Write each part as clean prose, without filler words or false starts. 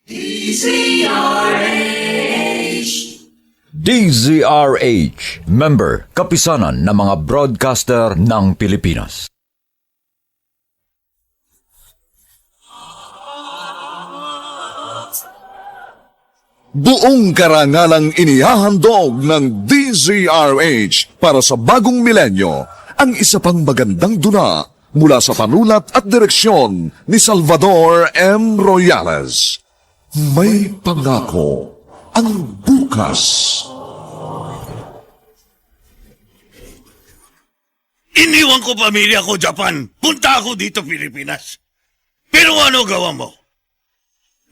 DZRH, member, kapisanan ng mga broadcaster ng Pilipinas. Buong karangalang inihahandog ng DZRH para sa bagong milenyo ang isa pang magandang dula mula sa panulat at direksyon ni Salvador M. Royales. May pangako ang bukas. Iniwan ko pamilya ko, Japan. Punta ako dito, Pilipinas. Pero ano gawa mo?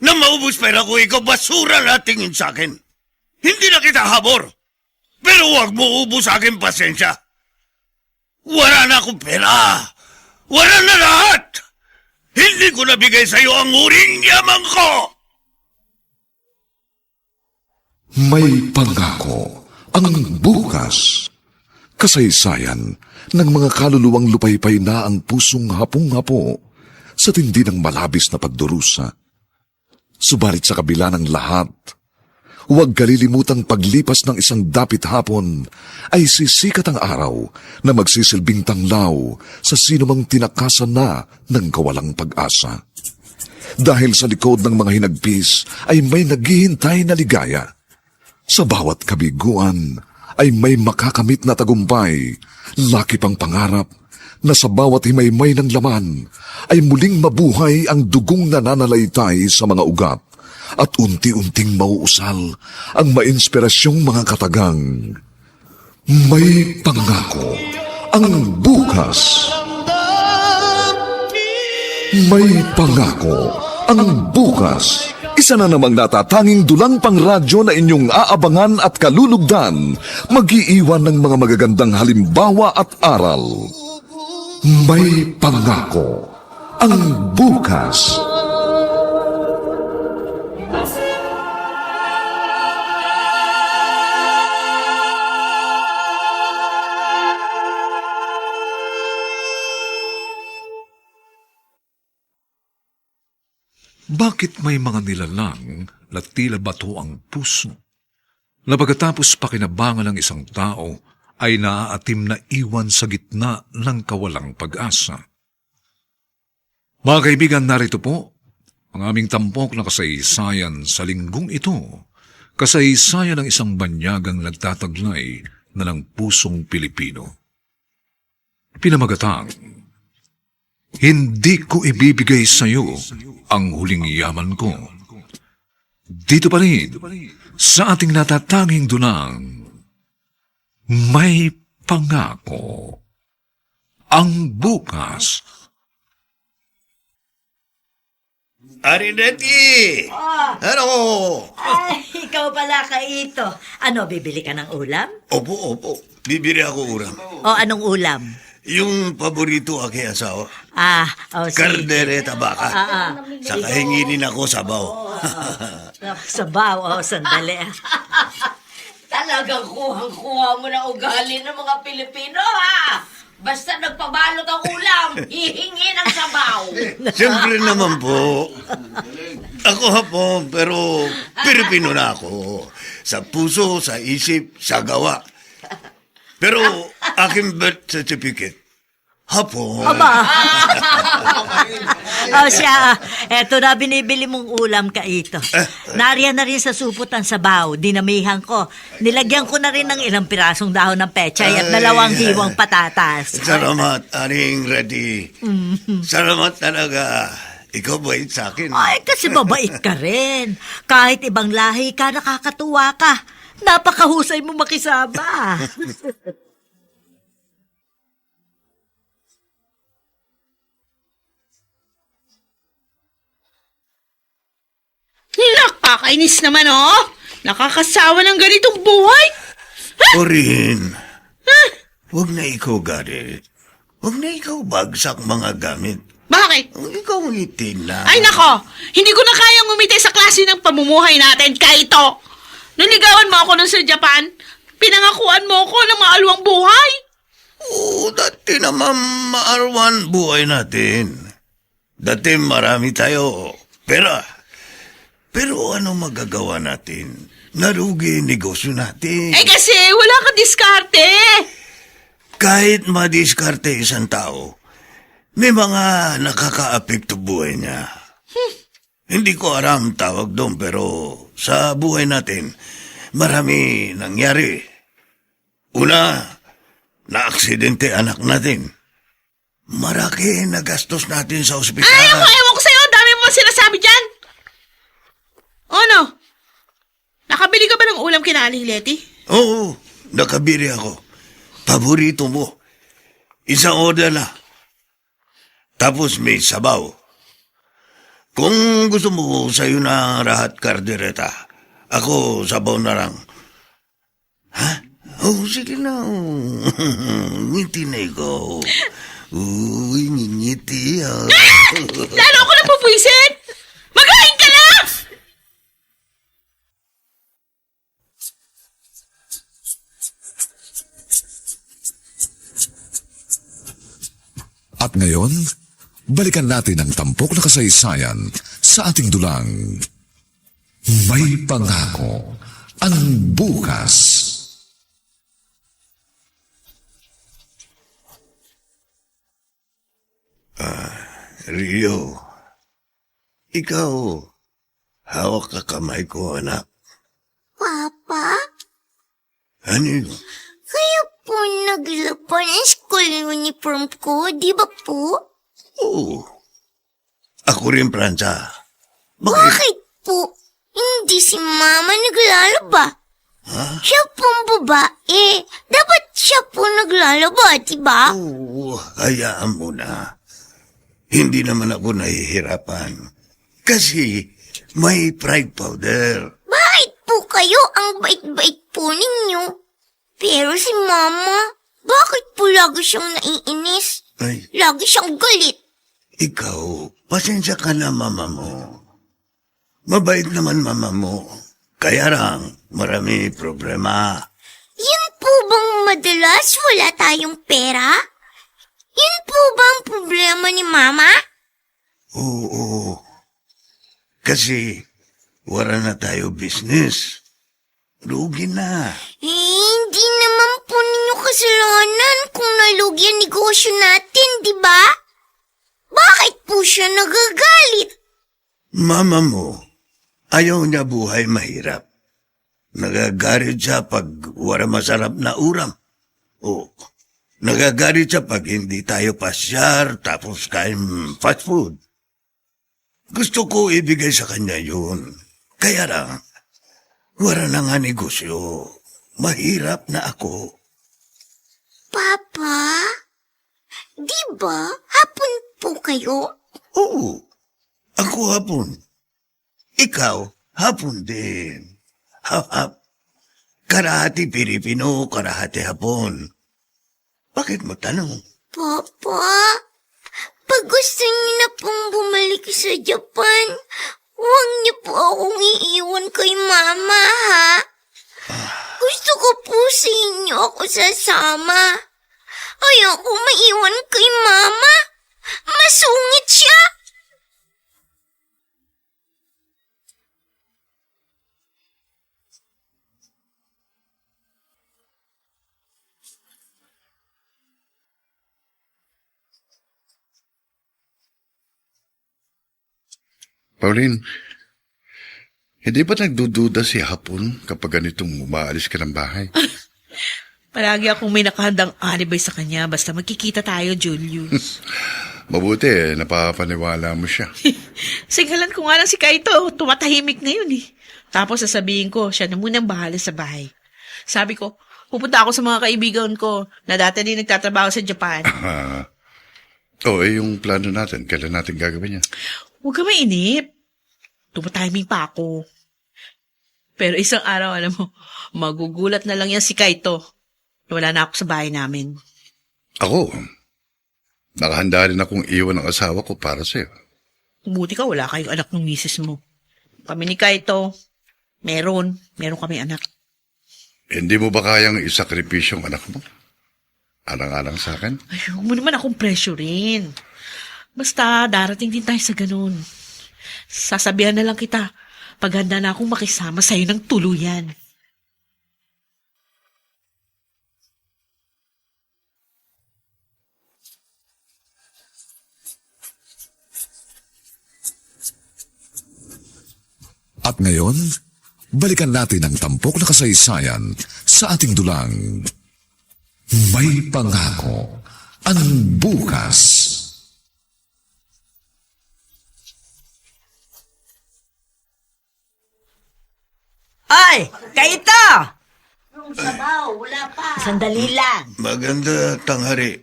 Na maubos pera ko, ikaw basura na tingin sa akin. Hindi na kita habor. Pero huwag mo ubos sa akin pasensya. Wala na akong pera. Wala na lahat. Hindi ko nabigay sa iyo ang uring yaman ko. May pangako ang bukas. Kasaysayan ng mga kaluluwang lupaypay na ang pusong hapong-hapo sa tindi ng malabis na pagdurusa. Subalit sa kabila ng lahat, huwag kalilimutang paglipas ng isang dapit hapon ay sisikat ang araw na magsisilbing tanglaw sa sinumang tinakasan na ng kawalang pag-asa. Dahil sa likod ng mga hinagpis ay may naghihintay na ligaya. Sa bawat kabiguan ay may makakamit na tagumpay, laki pang pangarap na sa bawat himaymay ng laman ay muling mabuhay ang dugong nananalaytay sa mga ugat at unti-unting mauusal ang mainspirasyong mga katagang. May pangako ang bukas. May pangako ang bukas. Isa na namang natatanging dulang pangradyo na inyong aabangan at kalulugdan, mag-iiwan ng mga magagandang halimbawa at aral. May pangako ang bukas. Bakit may mga nilalang na tila bato ang puso, na pagkatapos pakinabangan ng isang tao ay naaatim na iwan sa gitna ng kawalang pag-asa? Mga kaibigan, narito po ang aming tampok na kasaysayan sa linggong ito, kasaysayan ng isang banyagang nagtataglay na ng pusong Pilipino. Pinamagatang, hindi ko ibibigay sa iyo ang huling yaman ko. Dito pa rin, sa ating natatanging dunang, may pangako ang bukas. Arineti! Ano? Ay, ikaw pala Kaito. Ano, bibili ka ng ulam? Opo. Bibili ako uram. O anong ulam? Yung paborito aking asawa. Sige. Kardereta baka. Saka hinginin ako sabaw. Sabaw, sandali. Talagang kuhang-kuha mo na ugali ng mga Pilipino, ha? Basta nagpabalot ang ulam, hihingi ng sabaw. Siyempre naman po. Ako hapon, pero Pilipino na ako. Sa puso, sa isip, sa gawa. Pero aking birth certificate, hapon. Eto na binibili mong ulam Kaito. Nariyan na rin sa supot ang sabaw, dinamihan ko. Nilagyan ko na rin ng ilang pirasong dahon ng pechay at 2 hiwang patatas. Salamat, aning ready. Salamat talaga. Ikaw bait sa akin. Ay, kasi mabait ka rin. Kahit ibang lahi ka, nakakatuwa ka. Napakahusay mo makisama. Nakakainis naman, oh. Nakakasawa ng ganitong buhay. Orin, huwag na ikaw galit. Huwag na ikaw bagsak mga gamit. Bakit? Ikaw ngiti na. Ay nako, hindi ko na kayang umiti sa klase ng pamumuhay natin, Kaito. Naligawan mo ako nun sa Japan, pinangakuan mo ako ng maalwang buhay. Oo, dati naman maarwan buhay natin. Dati marami tayo pera. Pero ano magagawa natin? Narugi negosyo natin. Eh kasi wala kang diskarte. Kahit madiskarte isang tao, may mga nakaka-apekto buhay niya. Hindi ko alam tawag doon, pero sa buhay natin, marami nangyari. Una, na-aksidente anak natin. Maraki na gastos natin sa ospital. Ay, ewan ko sa'yo. Ang dami mo sinasabi dyan. Ano? Nakabili ka ba ng ulam kina Aling Leti? Oo, nakabili ako. Paborito mo. Isang order na. Tapos may sabaw. Kung gusto mo sa'yo na rahat kardereta, ako sabaw na lang. Ha? Oh, sige na. Ngiti na ikaw. Uy, ngiti ah. Lalo ako na pupwisit! Magaling ka na! At ngayon, balikan natin ang tampok na kasaysayan sa ating dulang. May pangako ang bukas. Rio, ikaw, hawak ka kamay ko, anak. Papa, Ano yun? kaya po naglaban ang school uniform ko, di ba po? Oo. Ako rin, Pranza. Bakit po hindi si Mama naglalaba? Siya pong babae. Dapat siya po naglalaba, di ba? Oo, hayaan mo na. Hindi naman ako nahihirapan. Kasi may pride powder. Bakit po kayo ang bait-bait po ninyo? Pero si Mama, bakit po lagi siyang naiinis? Ay, Lagi siyang galit. ikaw, pasensya ka na, mama mo. Mabait naman mama mo. Kaya lang, marami problema. Yan po bang madalas wala tayong pera? Yan po ba ang problema ni Mama? Oo. Kasi, wala na tayo business. Lugi na. Hindi naman po ninyo kasalanan kung nalugi ang negosyo natin, di ba? Bakit po siya nagagalit? Mama mo, ayaw niya buhay mahirap. Nagagalit siya pag wala masarap na ulam. O, nagagalit siya pag hindi tayo pasyar tapos kain fast food. Gusto ko ibigay sa kanya yun. Kaya lang, wala na nga negosyo. Mahirap na ako. Papa, di ba hapon po kayo? Oo, ako hapon. Ikaw, hapon din. Hap-hap. Karahati Pilipino, karahati Hapon. Bakit mo tanong? Papa, pag gusto niyo na pong bumalik sa Japan, huwag niyo po akong iiwan kay Mama, ha? Gusto ko po sa inyo ako sasama. Ayoko maiwan kay Mama. Masungit siya. Pauline, hindi ba nagdududa si Hapon kapag ganitong umaalis ka ng bahay? Palagi akong may nakahandang alibay sa kanya basta magkikita tayo, Julius. Mabuti napapaniwala mo siya. Singalan ko nga lang si Kaito, tumatahimik ngayon eh. Tapos sasabihin ko, siya na munang bahala sa bahay. Sabi ko, pupunta ako sa mga kaibigan ko na dati din nagtatrabaho sa Japan. Yung plano natin, kailan natin gagawin yan? Huwag ka mainip. Tumatiming pa ako. Pero isang araw, alam mo, magugulat na lang yan si Kaito. Wala na ako sa bahay namin. Ako, nakahanda rin akong iwan ng asawa ko para sa'yo. Buti ka, wala kayong anak ng misis mo. Kami ni Kaito, meron kami anak. Hindi mo ba kayang isakripisyo ang anak mo? Alang-alang sa akin? Ay, huwag mo naman akong pressurein. Basta, darating din tayo sa ganun. Sasabihan na lang kita, paghanda na akong makisama sa'yo ng tuluyan. At ngayon, balikan natin ang tampok na kasaysayan sa ating dulang. May pangako ang bukas. Ay! Kaito! Sandali lang. Maganda tanghari,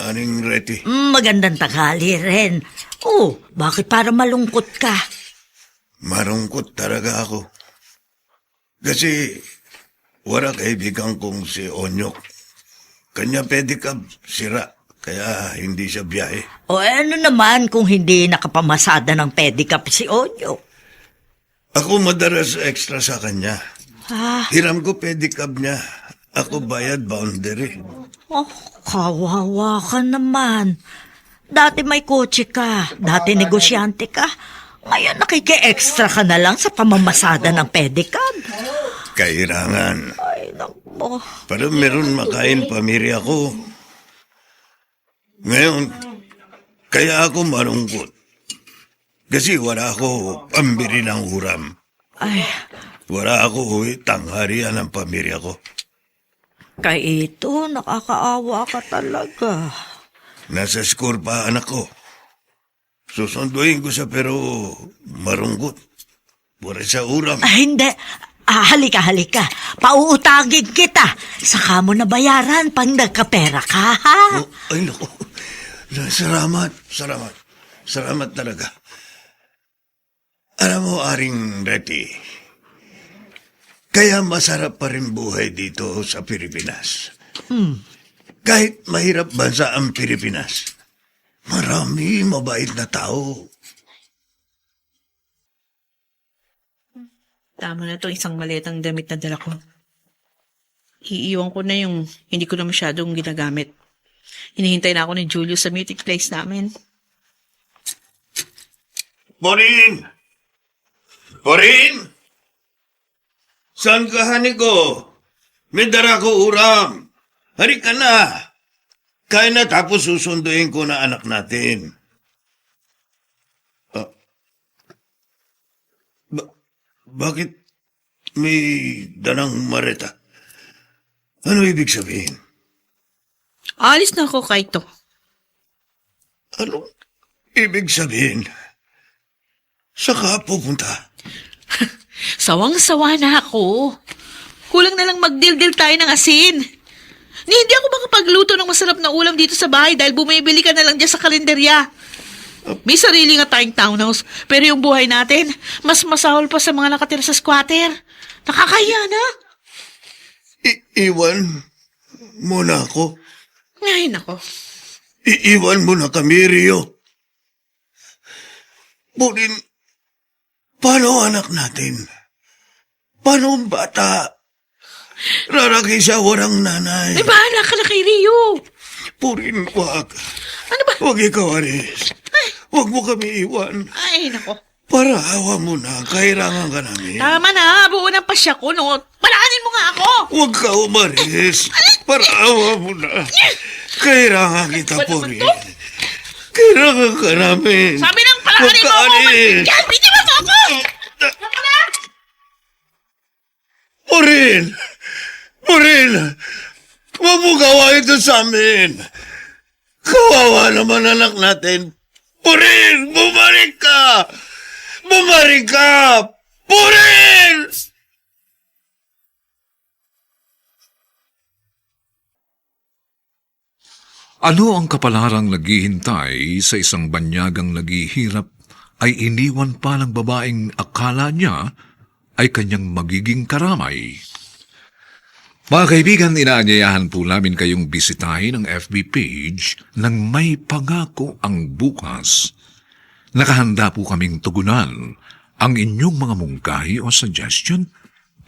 aning Reti. Magandang tanghali rin. Oh, bakit para malungkot ka? Marungkot talaga ako. Kasi wala kaibigan kong si Onyok. Kanya pedicab sira, kaya hindi siya biyahe. O ano naman kung hindi nakapamasada ng pedicab si Onyo? Ako madalas extra sa kanya. Ah, Hiram ko pedicab niya. Ako bayad boundary. oh, kawawa ka naman. Dati may kotse ka, dati negosyante ka. Ngayon nakiki-extra ka na lang sa pamamasada ng pedicab. Kailangan. Ay, naku. Pero meron makain pamilya ko. Ngayon, kaya ako marungkot. Kasi wala ako pambili ng uram. Ay, Wala ako tangharian ng pamilya ko. Kaito, nakakaawa ka talaga. Nasa school pa anak ko. Susunduin ko siya pero marungkot. Wala sa uram. Hindi. Halika. Pauutagin kita. Saka mo na bayaran pag nagkapera ka, ha? Oh, ay, naku. Salamat. Salamat talaga. Alam mo, Aring Reti, kaya masarap pa rin buhay dito sa Pilipinas. Kahit mahirap bansa ang Pilipinas, marami mabait na tao. Tama na itong isang maletang damit na dala ko. Iiwan ko na yung hindi ko na masyadong ginagamit. Hinihintay na ako ni Julius sa meeting place namin. Porin! Saan ka, hani ko? May dara ko uram. Hari ka na. Kaya na tapos susunduin ko na anak natin. Bakit may dalang mareta? Ano ibig sabihin? Alis na ako, Kaito. Ano ibig sabihin? Saka pupunta. Sawang-sawa na ako. Kulang na lang magdildil tayo ng asin. Hindi ako makapagluto ng masarap na ulam dito sa bahay dahil bumibili ka na lang dyan sa kalenderya. May sarili nga tayong townhouse, pero yung buhay natin, mas masahol pa sa mga nakatira sa squatter. Nakakaya na. Iwan mo na ako. Ay, nako. Iiwan mo na kami, Rio. Burin, paano anak natin? Paano ang bata? Raraki siya walang nanay. Ay, bahala ka na kay Rio. Purin, wag. Ano ba? Wag ikaw, Aris. Wag mo kami iwan. Ay, nako. Para awa mo na, kailangan ka namin. Tama na, buo ng pasya ko, no? Palaanin mo nga ako. Huwag ka umaris. Para awa mo na. Kailangan kita, Purin. Kailangan ka namin. Sabi ng palaanin mo ako. Yan, bitin mo ako. Ako na. Purin! Huwag mo gawa ito sa amin. Kawawa naman anak natin. Purin! Bumalik ka! Bumalik ka! Purin! Ano ang kapalarang naghihintay sa isang banyagang naghihirap ay iniwan pa ng babaeng akala niya ay kanyang magiging karamay. Mga kaibigan, inaanyayahan po namin kayong bisitahin ang FB page ng May Pangako ang Bukas. Nakahanda po kaming tugunan ang inyong mga mungkahi o suggestion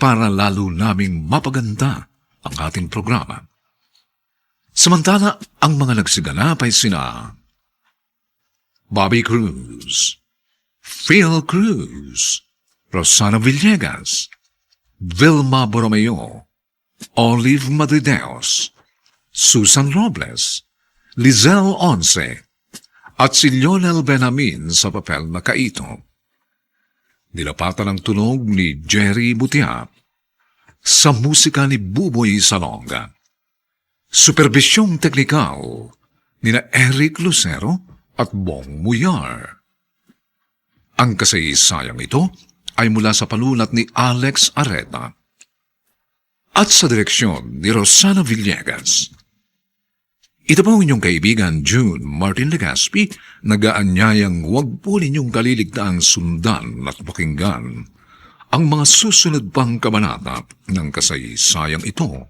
para lalo naming mapaganda ang ating programa. Samantala, ang mga nagsiganap ay sina Bobby Cruz, Phil Cruz, Rosana Villegas, Vilma Borromeo, Olive Madrideos, Susan Robles, Lizelle Once, at si Lionel Benamin sa papel na Kaito. Nilapatan ang tunog ni Jerry Butia sa musika ni Buboy Salonga. Superbisyong teknikal ni na Eric Lucero at Bong Muyar. Ang kasaysayang ito ay mula sa panulat ni Alex Areta at sa direksyon ni Rosana Villegas. Ito po inyong kaibigan June Martin Legaspi, nag-aanyayang huwag po ninyong kaliligtaang sundan at pakinggan ang mga susunod pang kabanata ng kasaysayang ito.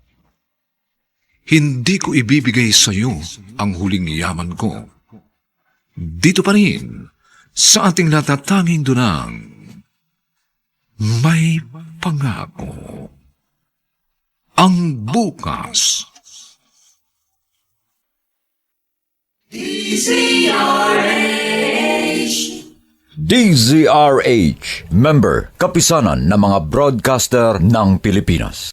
Hindi ko ibibigay sa iyo ang huling yaman ko. Dito pa rin, sa ating natatanging dunang, may pangako. Ang bukas. DZRH, member, kapisanan ng mga broadcaster ng Pilipinas.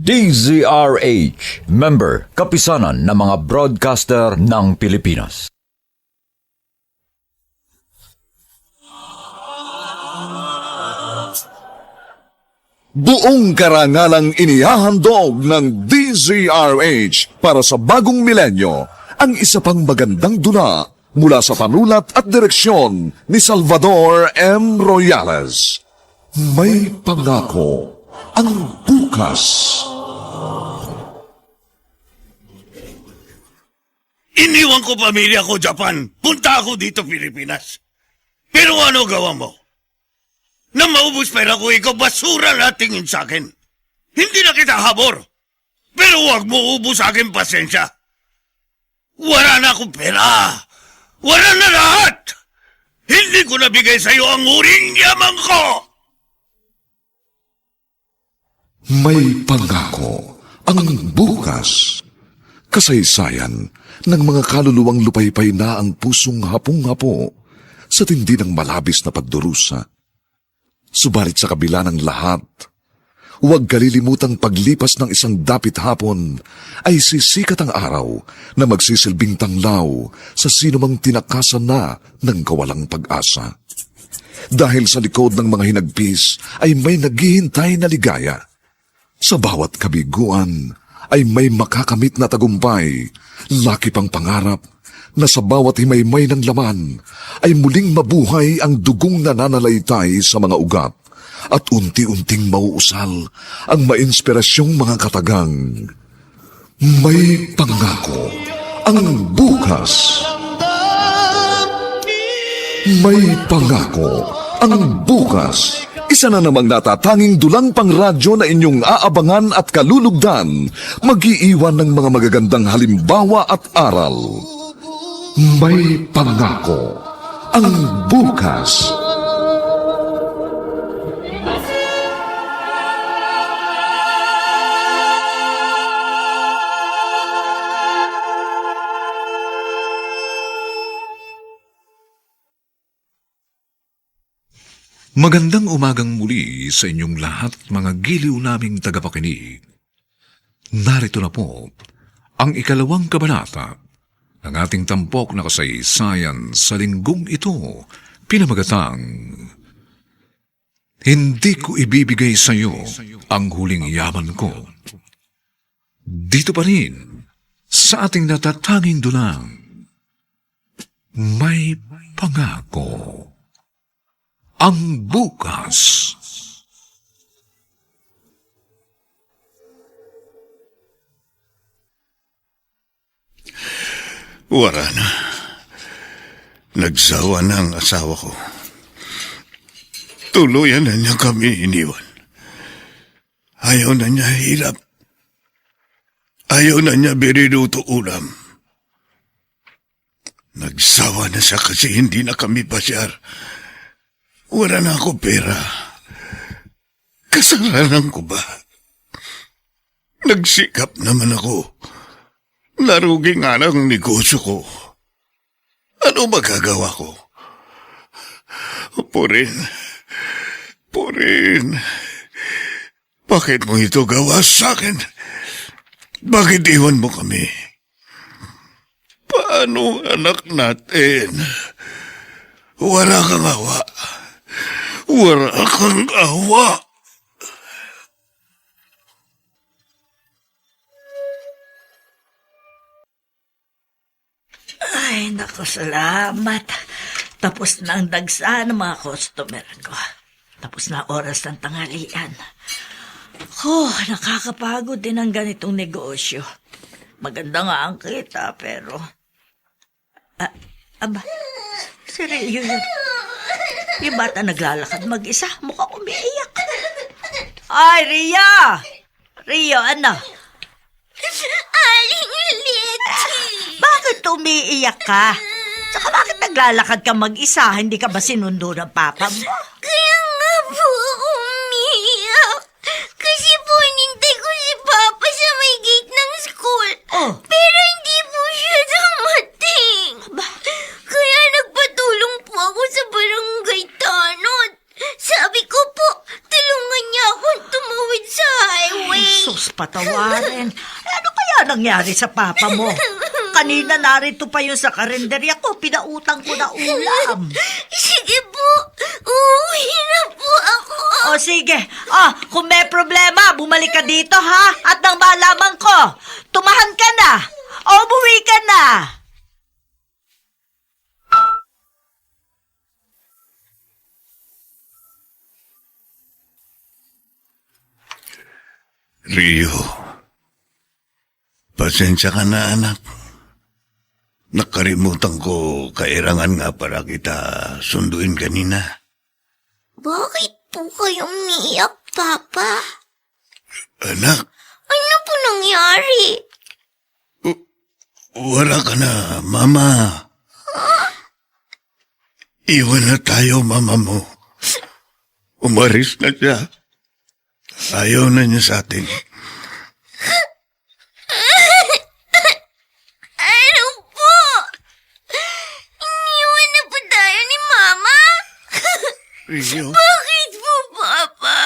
DZRH, member, kapisanan ng mga broadcaster ng Pilipinas. Buong karangalang inihahandog ng DZRH para sa bagong milenyo ang isa pang magandang dula mula sa panulat at direksyon ni Salvador M. Royales. May pangako ang bukas. Iniwan ko pamilya ko, Japan. Punta ako dito, Pilipinas. Pero ano gawa mo? Na maubos pera ko, ikaw basura na tingin sa akin. Hindi na kita habor. Pero huwag mo ubos sa akin pasensya. Wala na akong pera. Wala na lahat. Hindi ko nabigay sa iyo ang huling yaman ko. May pangako ang bukas. Kasaysayan ng mga kaluluwang lupaypay na ang pusong hapong-hapo sa tindi ng malabis na pagdurusa. Subalit sa kabila ng lahat, huwag kalilimutang paglipas ng isang dapit hapon ay sisikat ang araw na magsisilbing tanglaw sa sinumang tinakasan na ng kawalang pag-asa. Dahil sa likod ng mga hinagpis ay may naghihintay na ligaya. Sa bawat kabiguan ay may makakamit na tagumpay, laki pang pangarap na sa bawat himaymay ng laman ay muling mabuhay ang dugong nananalaytay sa mga ugat at unti-unting mauusal ang mainspirasyong mga katagang. May pangako ang bukas. May pangako ang bukas. Isa na namang natatanging dulang pangradyo na inyong aabangan at kalulugdan, mag-iiwan ng mga magagandang halimbawa at aral. May pangako ang bukas. Magandang umagang muli sa inyong lahat, mga giliw naming tagapakinig. Narito na po ang ikalawang kabanata ng ating tampok na kasaysayan sa linggong ito, pinamagatang Hindi ko ibibigay sa iyo ang huling yaman ko. Dito pa rin sa ating natatanging dulang, may pangako ang bukas. Wala na. Nagsawa na ang asawa ko. Tuluyan na niya kami iniwan. Ayaw na niya hirap. Ayaw na niya biriluto ulam. Nagsawa na siya kasi hindi na kami pasyar. Wala na ako pera. Kasalanan ko ba? Nagsikap naman ako. Narugi nga ng negosyo ko. Ano magagawa ko? Purin. Bakit mo ito gawa sa akin? Bakit iwan mo kami? Paano anak natin? Wala kang awa. Wala kang awa. Ay, naku, salamat. Tapos na ang dagsa ng mga customer ko. Tapos na oras ng tanghalian. Nakakapagod din ang ganitong negosyo. Maganda nga ang kita, pero... aba, si Rio yun. Yung bata naglalakad mag-isa, mukhang umiiyak. Ay, Ria! Rio, ano? Aling Leti! Bakit umiiyak ka? Tsaka bakit naglalakad ka mag-isa? Hindi ka ba sinundo ng papa mo? Kaya nga po ako umiiyak. Kasi po hinintay ko si Papa sa may gate ng school. Oh. Pero hindi po siya dumating. Kaya nagpatulong po ako sa barangay tanod. Sabi ko po, tulungan niya akong tumawid sa highway. Sus, patawarin. Ano kaya nangyari sa papa mo? Kanina narito pa yun sa karinderya ko. Pinautang ko na ulam. Sige po, uuwi na po ako. O sige. Kung may problema, bumalik ka dito ha. At nang malaman ko, tumahan ka na. O umuwi ka na. Rio, pasensya ka na anak. Nakalimutan ko kailangan nga para kita sunduin kanina. Bakit po kayo umiiyak, Papa? Anak, Ano po nangyari? wala ka na, Mama. Iwan na tayo, Mama mo. Umaris na siya. Ayaw na niya sa atin. Ano po? Iniwan na po tayo ni Mama? Rio, Bakit po, Papa?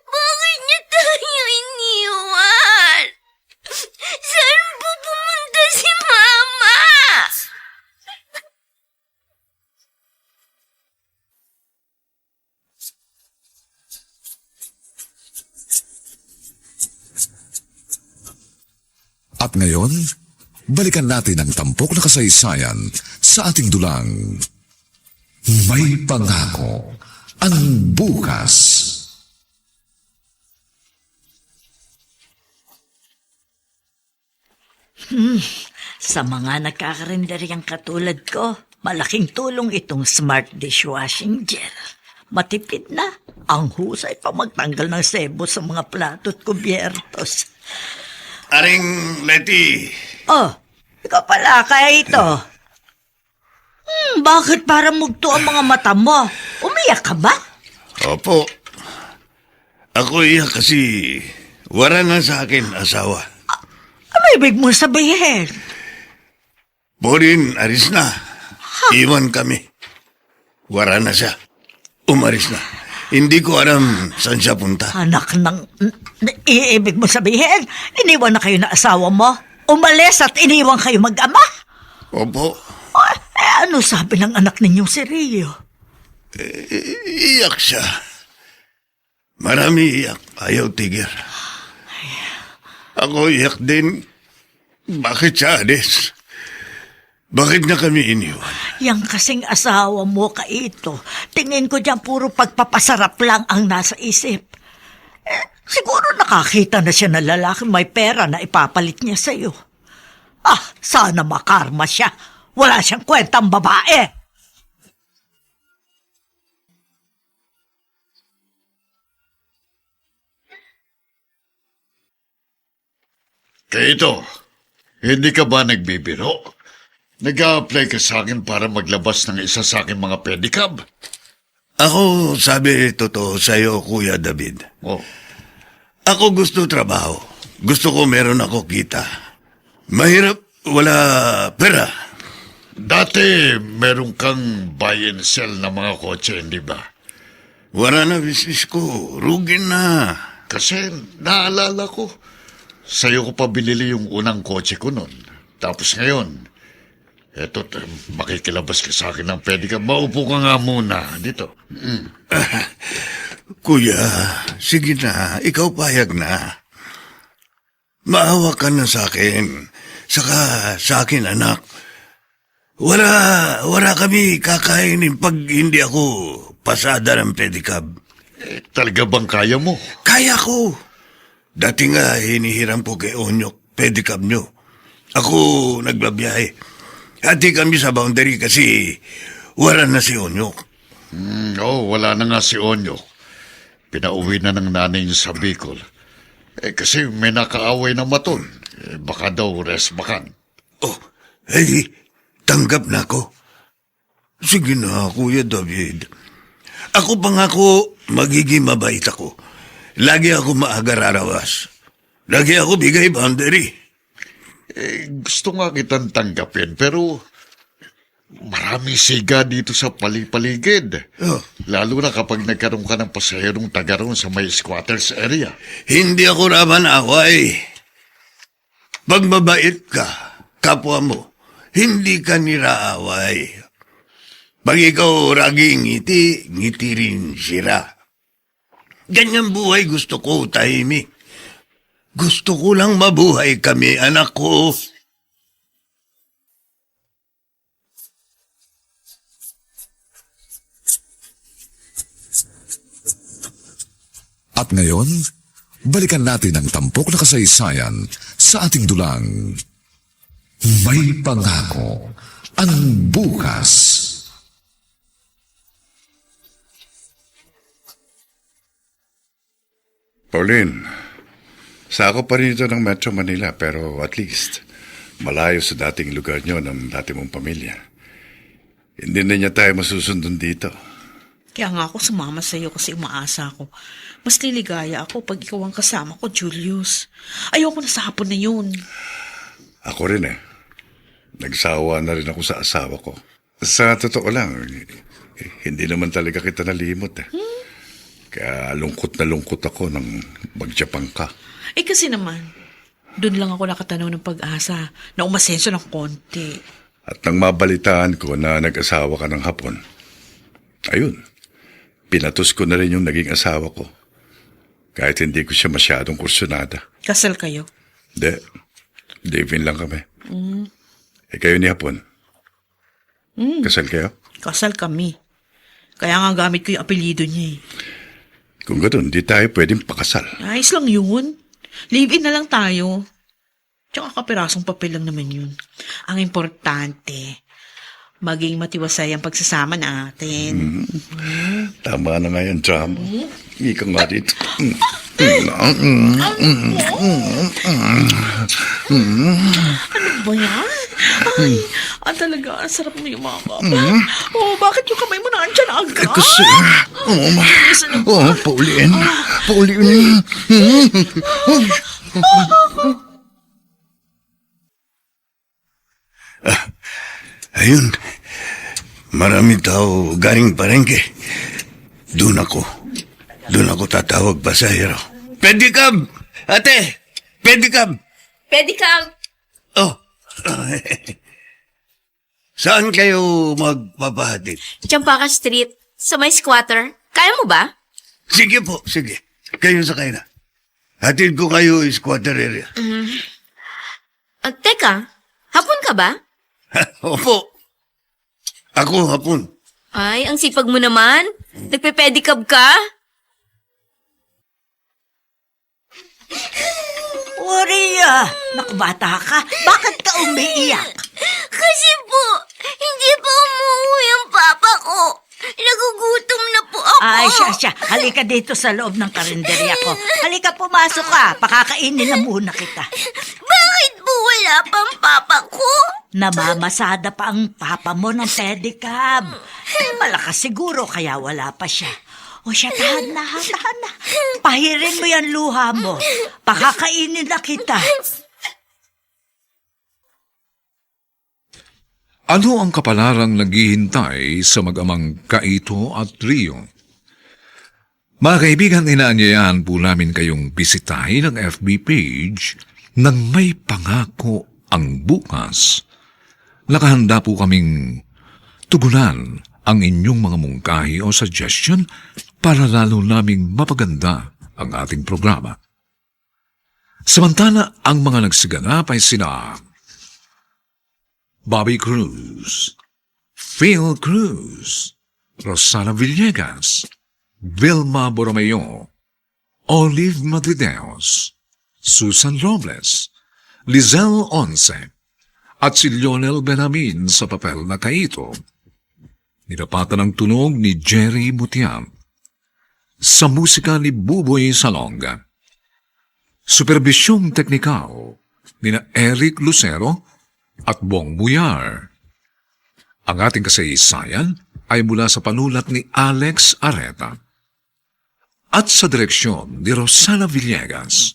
Bakit niyo tayo iniwan? Saan po pumunta si Mama? At ngayon, balikan natin ang tampok na kasaysayan sa ating dulang. May pangako ang bukas. Sa mga nagkakarinderyang katulad ko, malaking tulong itong smart dishwashing gel. Matipid na. Ang husay pa magtanggal ng sebo sa mga plato at kubyertos. Aring Leti, Oh, ikaw pala, kaya ito. Bakit para mugto ang mga mata mo? Umiyak ka ba? opo. Ako iyak kasi wala na sa akin asawa. Ano ibig mo sabihin? Borin, aris na. Iwan kami. Wala na siya. Umaris na. Hindi ko alam saan siya punta. Anak ng... Iibig mo sabihin, iniwan na kayo na asawa mo? Umalis at iniwan kayo mag-ama? Opo. Ano sabi ng anak ninyong si Rio? Iyak siya. Marami iyak. Ayaw tigir. Ako iyak din. Bakit siya alis? Bakit niya kami iniwan? Yang kasing asawa mo, Kaito, tingin ko dyan puro pagpapasarap lang ang nasa isip. Siguro nakakita na siya na lalaki may pera na ipapalit niya sa'yo. Sana makarma siya. Wala siyang kwentang babae. Kaito, hindi ka ba nagbibiro? Nag-a-apply ka sa akin para maglabas ng isa sa aking mga pedicab? Ako sabi totoo sa'yo, Kuya David. Oh, Ako gusto trabaho. Gusto ko meron ako kita. Mahirap, wala pera. Dati, meron kang buy and sell na mga kotse, hindi ba? Wala na business ko. Rugi na. Kasi naalala ko, sa'yo ko pa binili yung unang kotse ko nun. Tapos ngayon, eto, makikilabas ka sa akin ng pwede ka. Maupo ka nga muna dito. Kuya, sige na. Ikaw payag na. Maawa ka na sa akin. Saka sa akin, anak. Wala kami kakainin pag hindi ako pasada ng pedicab. Talaga bang kaya mo? Kaya ko. Dati nga hinihiram ko kay Onyok pedicab nyo. Ako nagbabiyahe. Hati kami sa boundary kasi wala na si Onyok. Wala na nga si Onyo. Pinauwi na ng nanay niya sa Bicol. Kasi may nakaaway na maton. Baka daw resbakan. Oh, tanggap na ako. Sige na, Kuya David. Ako pangako, magiging mabait ako. Lagi ako maaga rarawas. Lagi ako bigay boundary. Gusto nga kitang tanggapin, pero marami siga dito sa palipaligid. Oh. Lalo na kapag nagkaroon ka ng pasaherong taga roon sa may squatters area. Hindi ako raman away. Pag mabait ka, kapwa mo, hindi ka niraaway. Pag ikaw raging ngiti, ngiti rin sira. Ganyan buhay gusto ko, tahimik. Gusto ko lang mabuhay kami, anak ko. At ngayon, balikan natin ang tampok na kasaysayan sa ating dulang. May pangako ang bukas. Pauline, sa ako pa rin ito ng Metro Manila pero at least malayo sa dating lugar nyo ng dati mong pamilya. Hindi na niya tayo masusundon dito. Kaya nga ako sumama sa'yo kasi umaasa ako. Mas liligaya ako pag ikaw ang kasama ko, Julius. Ayoko na sa hapon na yun. Ako rin eh. Nagsawa na rin ako sa asawa ko. Sa totoo lang, hindi naman talaga kita nalimot eh. Kaya lungkot na lungkot ako nang mag-Japan ka. Kasi naman, doon lang ako nakatanaw ng pag-asa na umasenso ng konti. At nang mabalitaan ko na nag-asawa ka ng Hapon, ayun, pinatos ko na rin yung naging asawa ko. Kahit hindi ko siya masyadong kursunada. Kasal kayo? Hindi. Live-in lang kami. Kayo ni Hapon? Kasal kayo? Kasal kami. Kaya nga gamit ko yung apelyido niya eh. Kung gano'n, di tayo pwedeng pakasal. Ayos lang yun. Live-in na lang tayo. Tsaka kapirasong papel lang naman yun. Ang importante, maging matiwasay ang pagsasama natin. Tama na nga yung drama. Ika nga dito. Ano ba yan? Ay, talaga, ang sarap mo yung mga baba. Bakit yung kamay mo na andyan agad? Kasi, Pauline. Pauline. Ayun, marami tao galing palengke. Doon ako tatawag pasahero. Pedicab! Ate! Pedicab! Pedicab. Oh, saan kayo magpapahatid? Champaka Street, sa may squatter. Kaya mo ba? Sige po, sige. Kayo sakay na. Hatid ko kayo squatter area. Teka, hapon ka ba? Opo. Ako hapon. Ay, ang sipag mo naman. Nagpe-pedicab ka? Maria, naku bata ka, bakit ka umiiyak? Kasi po, hindi pa umuwi ang papa ko. Nagugutom na po ako. Ay, siya. Halika dito sa loob ng karinderya ko. Halika, pumasok ka. Pakakainin na muna kita. Bakit po wala pang papa ko? Namamasada pa ang papa mo ng pedicab. Malakas siguro kaya wala pa siya. O siya, tahan na. Pahirin mo yan luha mo. Pakakainin na kita. Ano ang kapalarang naghihintay sa mag-amang Kaito at Rio? Mga kaibigan, inaanyayahan po namin kayong bisitahin ang FB page ng May Pangako ang Bukas. Nakahanda po kaming tugunan ang inyong mga mungkahi o suggestion para lalo naming mapaganda ang ating programa. Samantala, ang mga nagsiganap ay sina Bobby Cruz, Phil Cruz, Rosana Villegas, Vilma Borromeo, Olive Madrideos, Susan Robles, Lizelle Once, at si Lionel Benamin sa papel na Kaito. Nilapatan ang tunog ni Jerry Mutiam. Sa musika ni Buboy Salonga. Superbisyong teknikal ni Eric Lucero at Bong Buyar. Ang ating kasaysayan ay mula sa panulat ni Alex Areta at sa direksyon ni Rosana Villegas.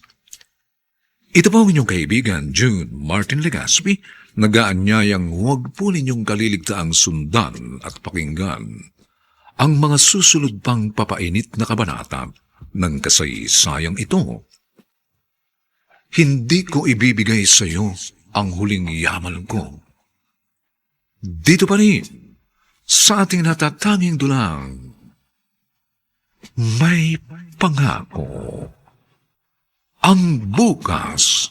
Ito po ang inyong kaibigan, June Martin Legaspi, nag-aanyayang huwag po ninyong kaliligtaang sundan at pakinggan ang mga susunod pang papainit na kabanata ng kasaysayang ito. Hindi ko ibibigay sa iyo ang huling yaman ko. Dito pa rin, sa ating natatanging dulang, may pangako. Ang bukas.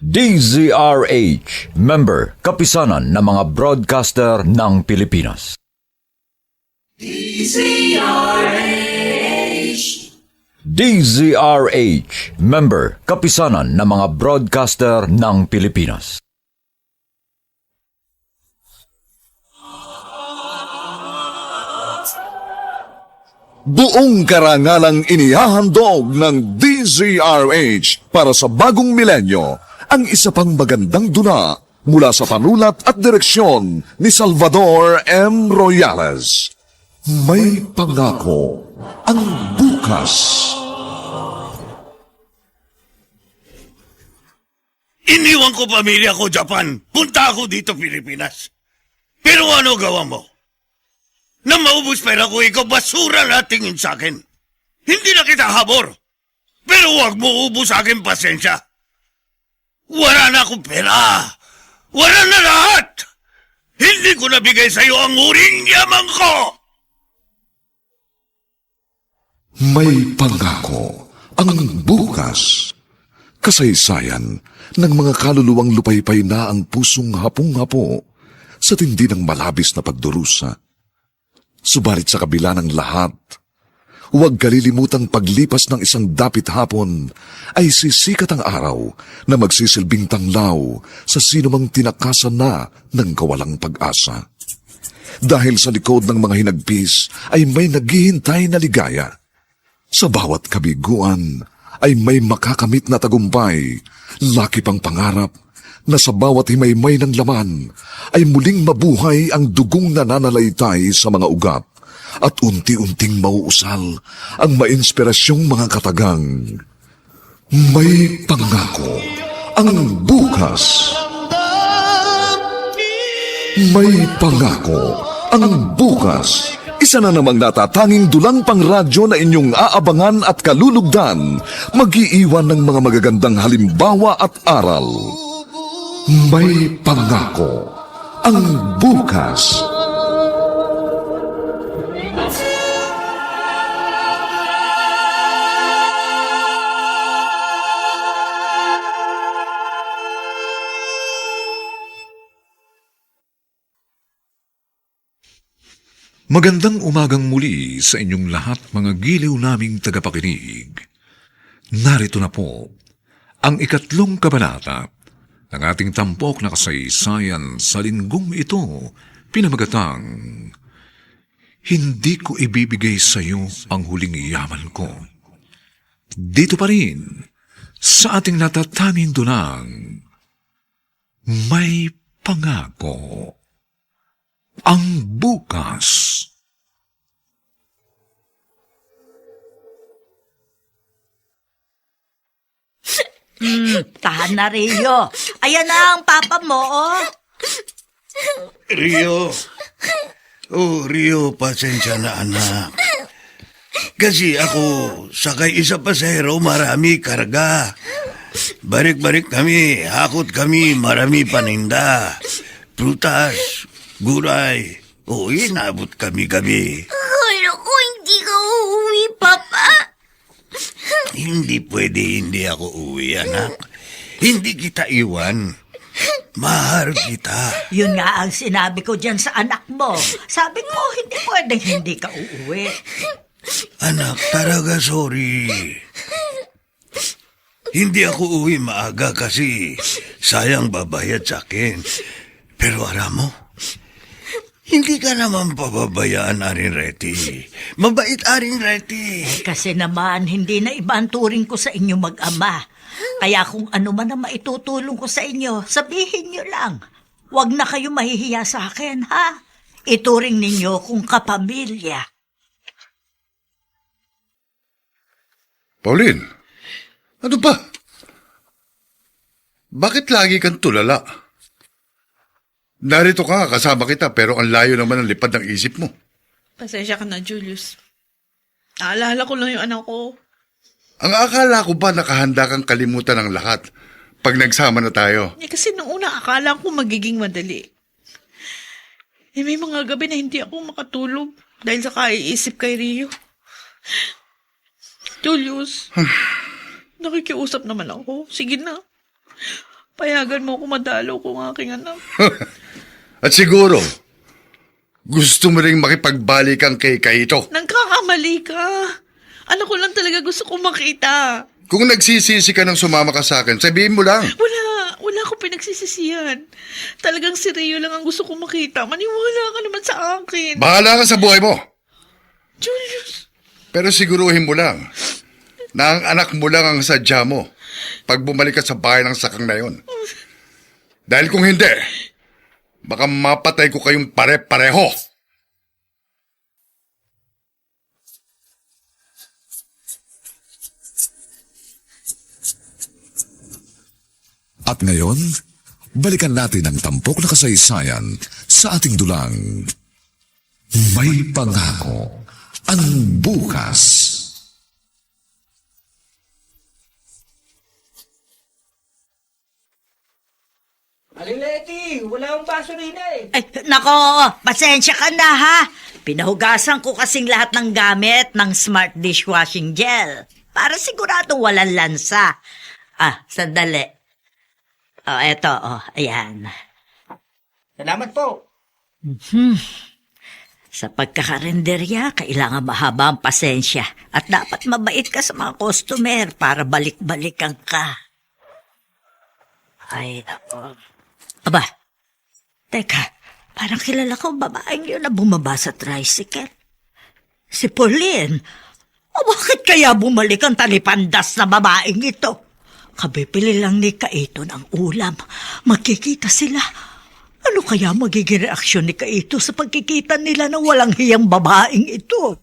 DZRH, member, kapisanan ng mga broadcaster ng Pilipinas. DZRH, member, kapisanan ng mga broadcaster ng Pilipinas. Buong karangalang inihahandog ng DZRH para sa bagong milenyo ang isa pang magandang dula mula sa panulat at direksyon ni Salvador M. Royales. May pangako ang bukas. Iniwan ko pamilya ko, Japan. Punta ako dito, Pilipinas. Pero ano gawa mo? Na maubos pera ko, ikaw basura na tingin sa akin. Hindi na kita habor. Pero huwag mo ubos sa akin pasensya. Wala na akong pera. Wala na lahat. Hindi ko nabigay sa iyo ang uring yaman ko. May pangako ang bukas. Kasaysayan ng mga kaluluwang lupaypay na ang pusong hapong-hapo sa tindi ng malabis na pagdurusa. Subalit sa kabila ng lahat, huwag kalilimutang paglipas ng isang dapit hapon ay sisikat ang araw na magsisilbing tanglaw sa sinumang tinakasan na ng kawalang pag-asa. Dahil sa likod ng mga hinagpis ay may naghihintay na ligaya. Sa bawat kabiguan ay may makakamit na tagumpay, laki pang pangarap na sa bawat himaymay ng laman ay muling mabuhay ang dugong nananalaytay sa mga ugat at unti-unting mauusal ang mainspirasyong mga katagang. May pangako ang bukas. May pangako ang bukas. Isa na namang natatanging dulang pangradyo na inyong aabangan at kalulugdan, mag-iiwan ng mga magagandang halimbawa at aral. May pangako ang bukas. Magandang umagang muli sa inyong lahat, mga giliw naming tagapakinig. Narito na po ang ikatlong kabanata ng ating tampok na kasaysayan sa linggong ito, pinamagatang Hindi ko ibibigay sa iyo ang huling yaman ko. Dito pa rin, sa ating natatanging dunang, may pangako ang bukas. Tahan na, Rio. Ayan na ang papa mo, oh. Rio. Oh, Rio, pasensya na anak. Kasi ako, sakay isa pasahero, marami karga. Barik-barik kami, hakot kami, marami paninda. Prutas, guray. O, inabot kami-gabi. Akala ko hindi ka uuwi, Papa. Hindi pwede hindi ako uwi, anak. Hindi kita iwan. Mahal kita. Yun nga ang sinabi ko dyan sa anak mo. Sabi ko, hindi pwedeng hindi ka uuwi. Anak, talaga sorry. Hindi ako uwi maaga kasi sayang babayad sa akin. Pero alam mo, hindi ka naman pababayaan, Arin Reti. Mabait, Arin Reti. Kasi naman, hindi na iba ang turing ko sa inyo mag-ama. Kaya kung ano man ang maitutulong ko sa inyo, sabihin nyo lang. Huwag na kayo mahihiya sa akin, ha? Ituring ninyo kung kapamilya. Pauline, ano ba? Bakit lagi kang tulala? Narito ka, kasama kita, pero ang layo naman ang lipad ng isip mo. Pasensya ka na, Julius. Naalala ko lang yung anak ko. Ang akala ko ba nakahanda kang kalimutan ng lahat pag nagsama na tayo? Kasi nung una akala ko magiging madali. May mga gabi na hindi ako makatulog dahil sa kaiisip kay Rio. Julius, nakikiusap naman ako. Sige na. Payagan mo ako madalo kung aking anak. At siguro, gusto mo ring makipagbalikan kay Kaito. Nagkakamali ka. Anak ko lang talaga gusto kong makita. Kung nagsisisi ka ng sumama ka sa akin, sabihin mo lang. Wala akong pinagsisisihan. Talagang si Rio lang ang gusto kong makita. Maniwala ka naman sa akin. Bahala ka sa buhay mo. Julius. Pero siguruhin mo lang na ang anak mo lang ang sadya mo pag bumalik ka sa bahay ng sakang na yon. Dahil kung hindi, baka mapatay ko kayong pare-pareho. At ngayon, balikan natin ang tampok na kasaysayan sa ating dulang. May pangako ang bukas. Aling Leti, wala akong baso rin eh. Ay, nako, pasensya ka na, ha? Pinahugasan ko kasing lahat ng gamit ng Smart Dishwashing Gel para sigurado walang lansa. Sandali. Eto, ayan. Salamat po. Sa pagkakarenderya, kailangan mahaba ang pasensya at dapat mabait ka sa mga customer para balik-balikan ka. Ay, nako. Aba, teka, parang kilala ko ang babaeng yun na bumaba sa tricycle. Si Pauline. Bakit kaya bumalik ang talipandas na babaeng ito? Kabibili lang ni Kaito ng ulam. Magkikita sila. Ano kaya magiging reaksyon ni Kaito sa pagkikita nila ng walang hiyang babaeng ito?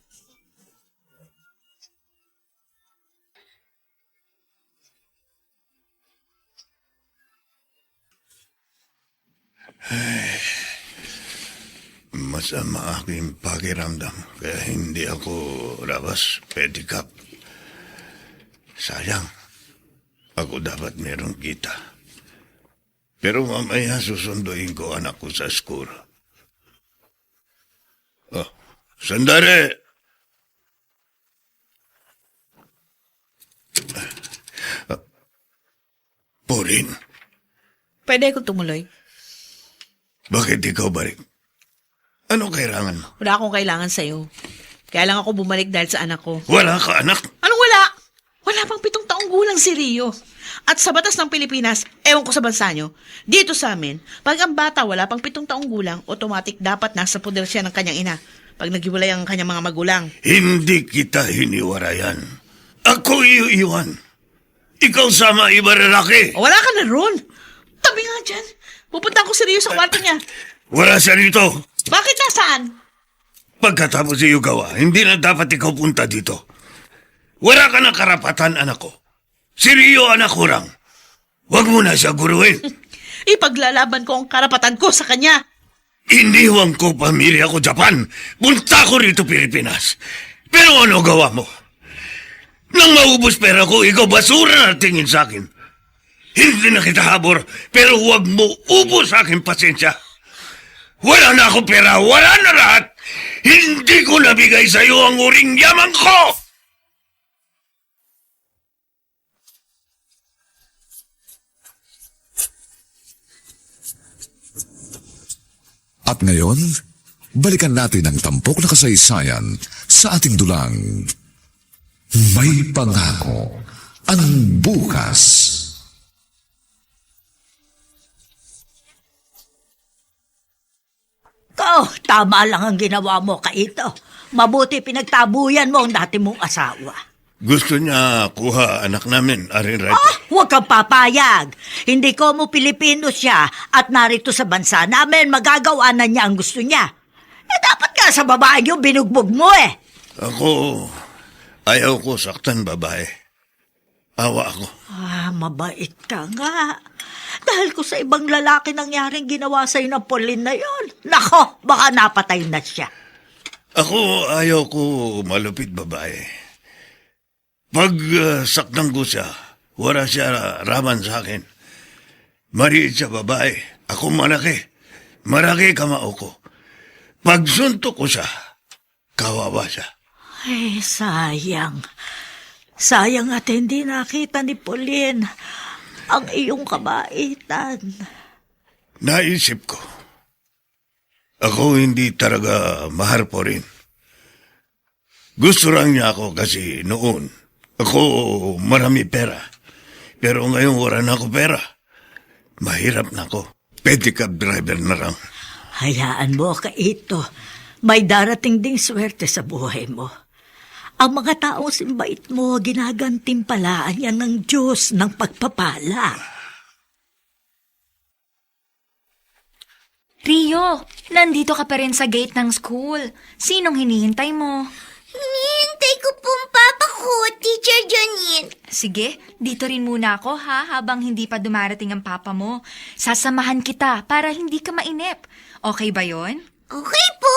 Masama aking pakiramdam kaya hindi ako labas pedicab. Sayang. Ako dapat merong kita. Pero mamaya susunduin ko anak ko sa school. Oh, sandali! Pauline, Pwede akong tumuloy. bakit ikaw balik? Ano kailangan mo? Wala akong kailangan sa'yo. Kaya lang ako bumalik dahil sa anak ko. Wala ka anak? Anong wala? Wala pang 7 taong gulang si Rio. At sa batas ng Pilipinas, ewan ko sa bansa nyo, dito sa amin, pag ang bata wala pang 7 taong gulang, automatic dapat nasa poder siya ng kanyang ina pag naghiwalay ang kanyang mga magulang. Hindi kita hiniwarayan. Ako iiwan. Ikaw sama iba lalaki. O, wala ka na ron. Tabi nga dyan. Pupunta ko si Rio sa kwarto niya. Wala siya rito. Bakit nasaan? Pagkatapos iyo gawa, hindi na dapat ikaw punta dito. Wala ka ng karapatan, anak ko. Si Rio, anak ko lang. Huwag mo na siya guruin. Ipaglalaban ko ang karapatan ko sa kanya. Iniwan ko pamilya ko Japan. Punta ko rito Pilipinas. Pero ano gawa mo? Nang maubos pera ko, ikaw basura na tingin sa akin. Hindi na kita habor, pero huwag mo ubos sa akin pasensya. Wala na ako pera, wala na lahat. Hindi ko nabigay sa iyo ang uring yaman ko! At ngayon, balikan natin ang tampok na kasaysayan sa ating dulang. May pangako ang bukas. Tama lang ang ginawa mo, Kaito. Mabuti pinagtabuyan mo ang dati mong asawa. Gusto niya kuha anak namin, Aring Right. Huwag kang papayag. Hindi ko mo Pilipino siya at narito sa bansa namin magagawa na niya ang gusto niya. Dapat ka sa babae yung binugbog mo eh. Ako, ayaw ko saktan babae. Awa ako. Mabait ka nga. Dahil ko sa ibang lalaki nangyaring ginawa sa'yo ng Pauline na yon. Nako, baka napatay na siya. Ako, ayaw ko malupit babae. Pag saktan ko siya, wala siya raman sa akin. Mariit siya babae. Ako malaki. Maraki kamao ko. Pag suntok ko siya, kawawa siya. Ay, sayang. Sayang at hindi nakita ni Pauline ang iyong kabaitan. Naisip ko. Ako hindi talaga maharpo rin. Gusto lang niya ako kasi noon. Ako marami pera. Pero ngayon wala na ako pera. Mahirap na ako. Pedicab driver na lang. Hayaan mo, Kaito. May darating ding swerte sa buhay mo. Ang mga taong simbait mo, ginagantimpalaan yan ng Diyos ng pagpapala. Rio, nandito ka pa rin sa gate ng school. Sinong hinihintay mo? Hinihintay ko po ang papa ko, Teacher Janine. Sige, dito rin muna ako habang hindi pa dumarating ang papa mo. Sasamahan kita para hindi ka mainip. Okay ba yon? Okay po.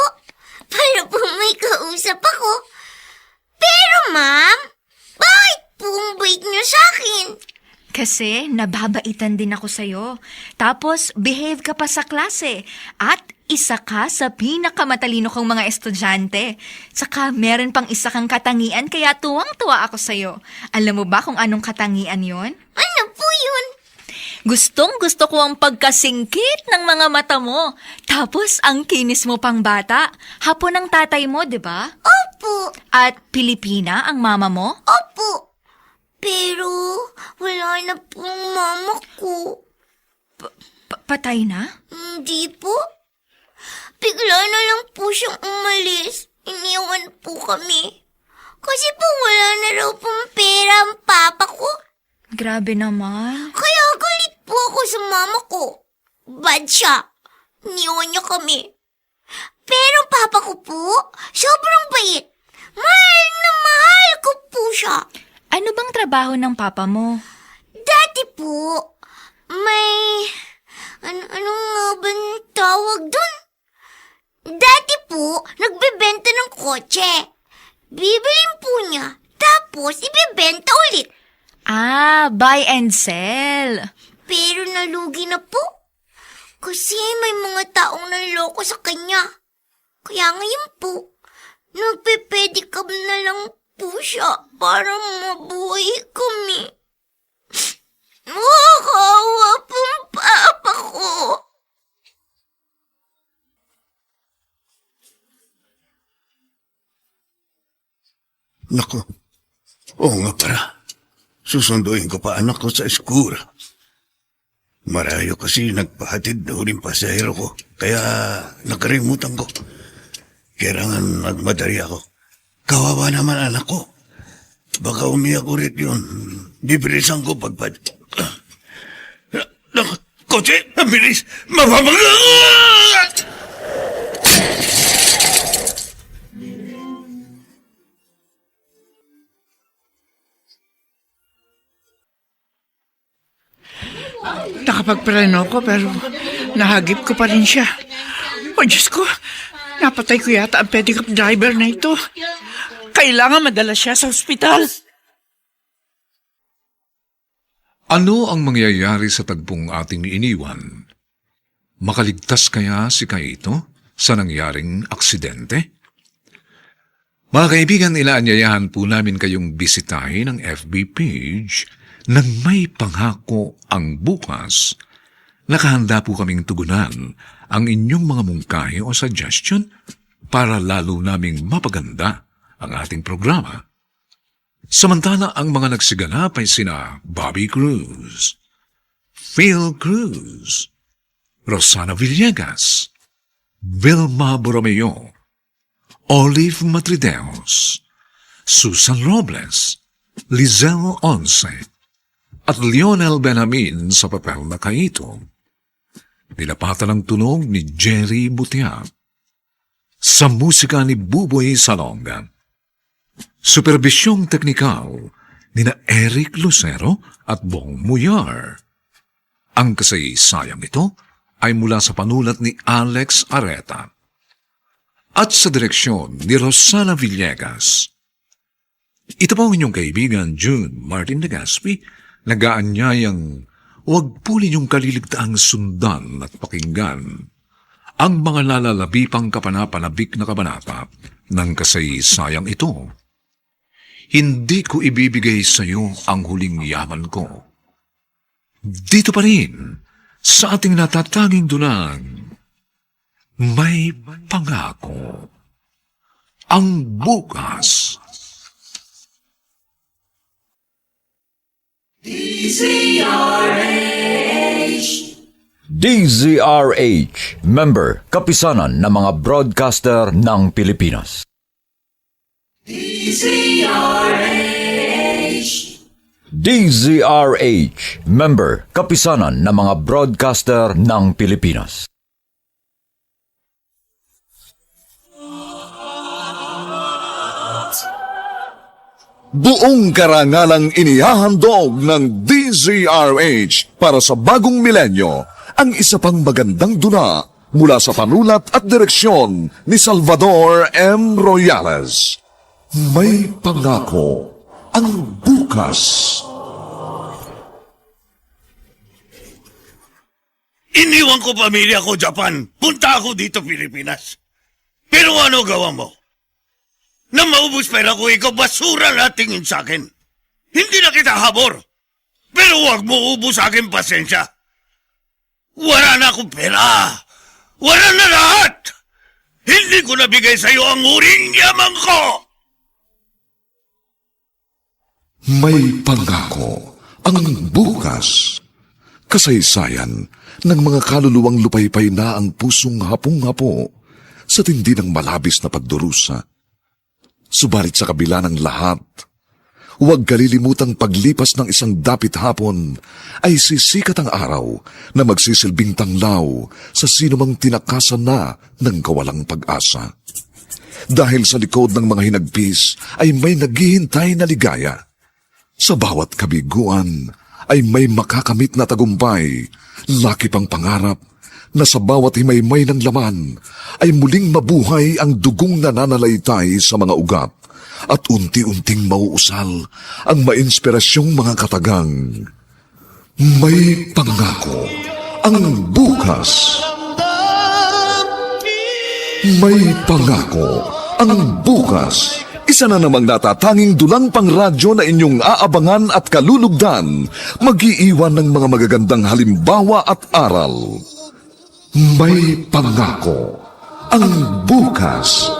Para po may kausap ako. Pero ma'am, bakit po ang bait niyo sa akin? Kasi nababaitan din ako sa'yo. Tapos, behave ka pa sa klase. At isa ka sa pinakamatalino kong mga estudyante. Saka meron pang isa kang katangian kaya tuwang-tuwa ako sa'yo. Alam mo ba kung anong katangian yon? Ano po yun? Gustong-gusto ko ang pagkasingkit ng mga mata mo. Tapos, ang kinis mo pang bata. Hapon ang tatay mo, di ba? Opo. At Pilipina ang mama mo? Opo. Pero wala na pong mama ko. Patay na? Hindi po. Bigla na lang po siyang umalis. Iniwan po kami. Kasi po wala na raw pong pera ang papa ko. Grabe naman. Kaya galit po ako sa mama ko. Bad siya. Iniwan niya kami. Pero papa ko po, sobrang bait. Mahal na mahal ko po siya. Ano bang trabaho ng papa mo? Dati po, may... Ano nga ba ang tawag dun? Dati po, nagbebenta ng kotse. Bibilin po niya, tapos ibebenta ulit. Buy and sell. Pero nalugi na po. Kasi may mga taong nanloko sa kanya. Kaya ngayon po, nagpe-pedicab na lang po siya para mabuhay kami. Nakakawa pong papa ko. Naku, oo nga para. Susunduin ko pa anak ko sa school. Marayo kasi nagpahatid na huling pasahero ko. Kaya nakarimutan ko. Kailangan magmadali ako. Kawawa naman anak ko. Baka umiyak ulit yun. Bibilisan ko pagpad. Kotse, ang bilis! Mapapag... Nakapagpreno ko pero nahagip ko pa rin siya. O Diyos ko, napatay ko yata ang pedicab driver na ito. Kailangan madala siya sa ospital. Ano ang mangyayari sa tagpong ating iniwan? Makaligtas kaya si Kaito sa nangyaring aksidente? Mga kaibigan, inaanyayahan po namin kayong bisitahin ang FB page nang may pangako ang bukas. Nakahanda po kaming tugunan ang inyong mga mungkahi o suggestion para lalo naming mapaganda ang ating programa. Samantala ang mga nagsiganap ay sina Bobby Cruz, Phil Cruz, Rosana Villegas, Vilma Borromeo, Olive Matrideos, Susan Robles, Lizelle Once, at Lionel Benjamin sa papel na Kaito. Nilapatan ang tunog ni Jerry Butia. Sa musika ni Buboy Salonga. Superbisyong teknikal ni na Eric Lucero at Bong Muyar. Ang kasaysayang ito ay mula sa panulat ni Alex Areta at sa direksyon ni Rosana Villegas. Ito po ang inyong kaibigan June Martin Legaspi, nag-aanyayang huwag po ninyong kaliligtaang sundan at pakinggan ang mga nalalabipang kapanapanabik na kabanata ng kasaysayang ito. Hindi ko ibibigay sa iyo ang huling yaman ko. Dito pa rin, sa ating natatanging dunang, may pangako. Ang bukas. DZRH, member, kapisanan ng mga broadcaster ng Pilipinas. DZRH, member, kapisanan ng mga broadcaster ng Pilipinas. Buong karangalang inihahandog ng DZRH para sa bagong milenyo ang isa pang magandang dula mula sa panulat at direksyon ni Salvador M. Royales. May pangako ang bukas. Iniwan ko pamilya ko, Japan. Punta ako dito, Pilipinas. Pero ano gawa mo? Nang maubos pera ko, ikaw basura na tingin sa akin. Hindi na kita habor. Pero huwag mo ubos sa akin pasensya. Wala na akong pera. Wala na lahat. Hindi ko nabigay sa iyo ang huling yaman ko. May pangako ang bukas. Kasaysayan ng mga kaluluwang lupaypay na ang pusong hapong-hapo sa tindi ng malabis na pagdurusa. Subalit sa kabila ng lahat, huwag kalilimutang paglipas ng isang dapit hapon ay sisikat ang araw na magsisilbing tanglaw sa sinumang tinakasan na ng kawalang pag-asa. Dahil sa likod ng mga hinagpis ay may naghihintay na ligaya. Sa bawat kabiguan ay may makakamit na tagumpay, laki pang pangarap na sa bawat himaymay ng laman ay muling mabuhay ang dugong nananalaytay sa mga ugat at unti-unting mauusal ang mainspirasyong mga katagang. May pangako ang bukas. May pangako ang bukas. Isa na namang natatanging dulang pangradyo na inyong aabangan at kalulugdan, mag-iiwan ng mga magagandang halimbawa at aral. May pangako ang bukas.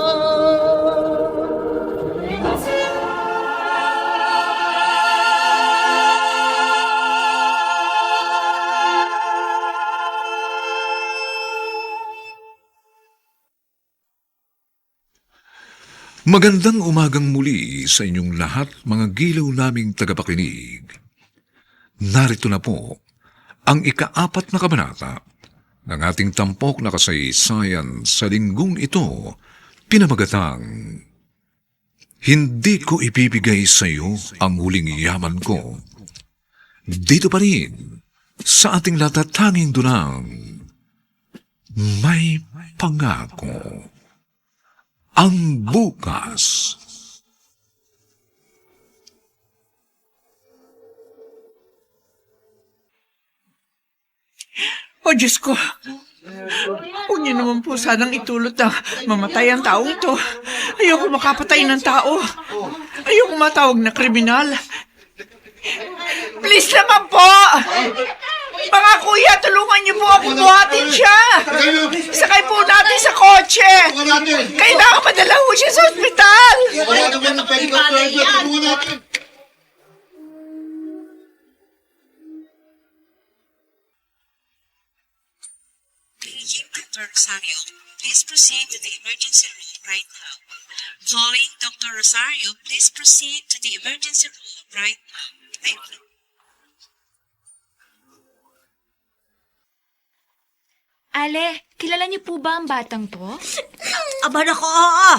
Magandang umagang muli sa inyong lahat, mga gilaw naming tagapakinig. Narito na po ang ika-4 na kabanata ng ating tampok na kasaysayan sa linggong ito, pinamagatang, Hindi ko ibibigay sa iyo ang huling yaman ko. Dito pa rin, sa ating natatanging dunang may pangako. Ang bukas. O Diyos ko, huwag niyo naman po sanang itulot na mamatay ang taong to. Ayoko makapatay ng tao. Ayoko matawag na kriminal. Please naman po! Mga kuya, tulungan niyo po ako buhatin siya. Sakay po natin sa kotse. Kailangan madala ho siya sa ospital. Dr. Rosario, please proceed to the emergency room right now. Calling Dr. Rosario, please proceed to the emergency room right now. Thank you. Ale, kilala niyo po ba ang batang to? Aba nako, oo.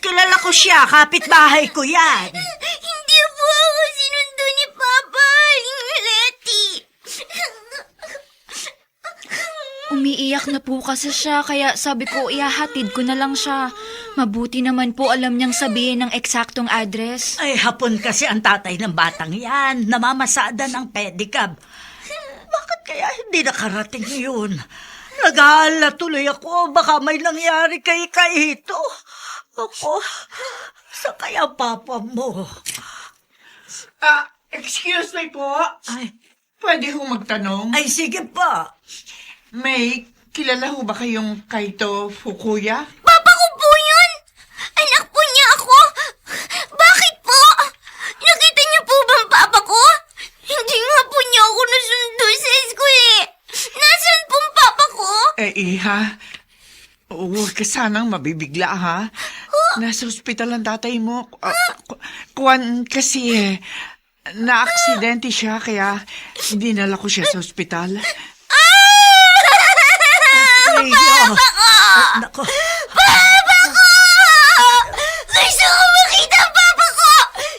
Kilala ko siya, kapitbahay ko yan. Hindi po ako sinundo ni Papa, Aling Letty. Umiiyak na po kasi siya, kaya sabi ko ihahatid ko na lang siya. Mabuti naman po alam niyang sabihin ng eksaktong address. Ay, hapon kasi ang tatay ng batang yan. Namamasada ng pedicab. Bakit kaya hindi nakarating yun? Nag-aalala tuloy ako. Baka may nangyari kay Kaito. Ako, sa kaya papa mo? Excuse me po. Ay, Pwede ho magtanong? ay sige pa. May kilala ho ba kayong Kaito Fukuya? Papa ko po yun! Anak po niya ako! Bakit po? Nakita niyo po ba ang papa ko? Hindi nga po niya ako nasundo sa school eh. Nasaan po ang papa ko? Iha, huwag ka sanang mabibigla, ha? Nasa ospital ang tatay mo. Kuwan kasi na-aksidente siya, kaya dinala ko siya sa ospital. Papa ko! Nako. Papa ko! Gusto ko makita ang papa ko!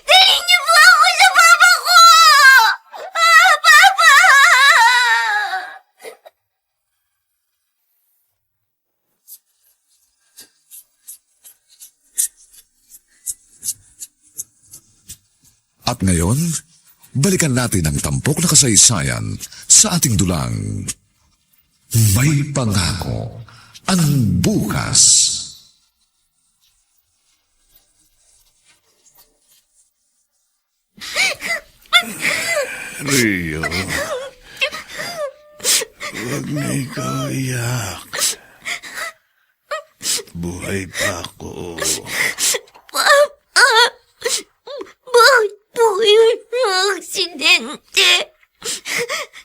Dalhin niyo po ako sa papa ko! Papa! At ngayon, balikan natin ang tampok na kasaysayan sa ating dulang May Pangako ang Bukas. Rio, huwag na ikaw iyak. Buhay pa ako. Papa! Bakit po kayo na-aksidente?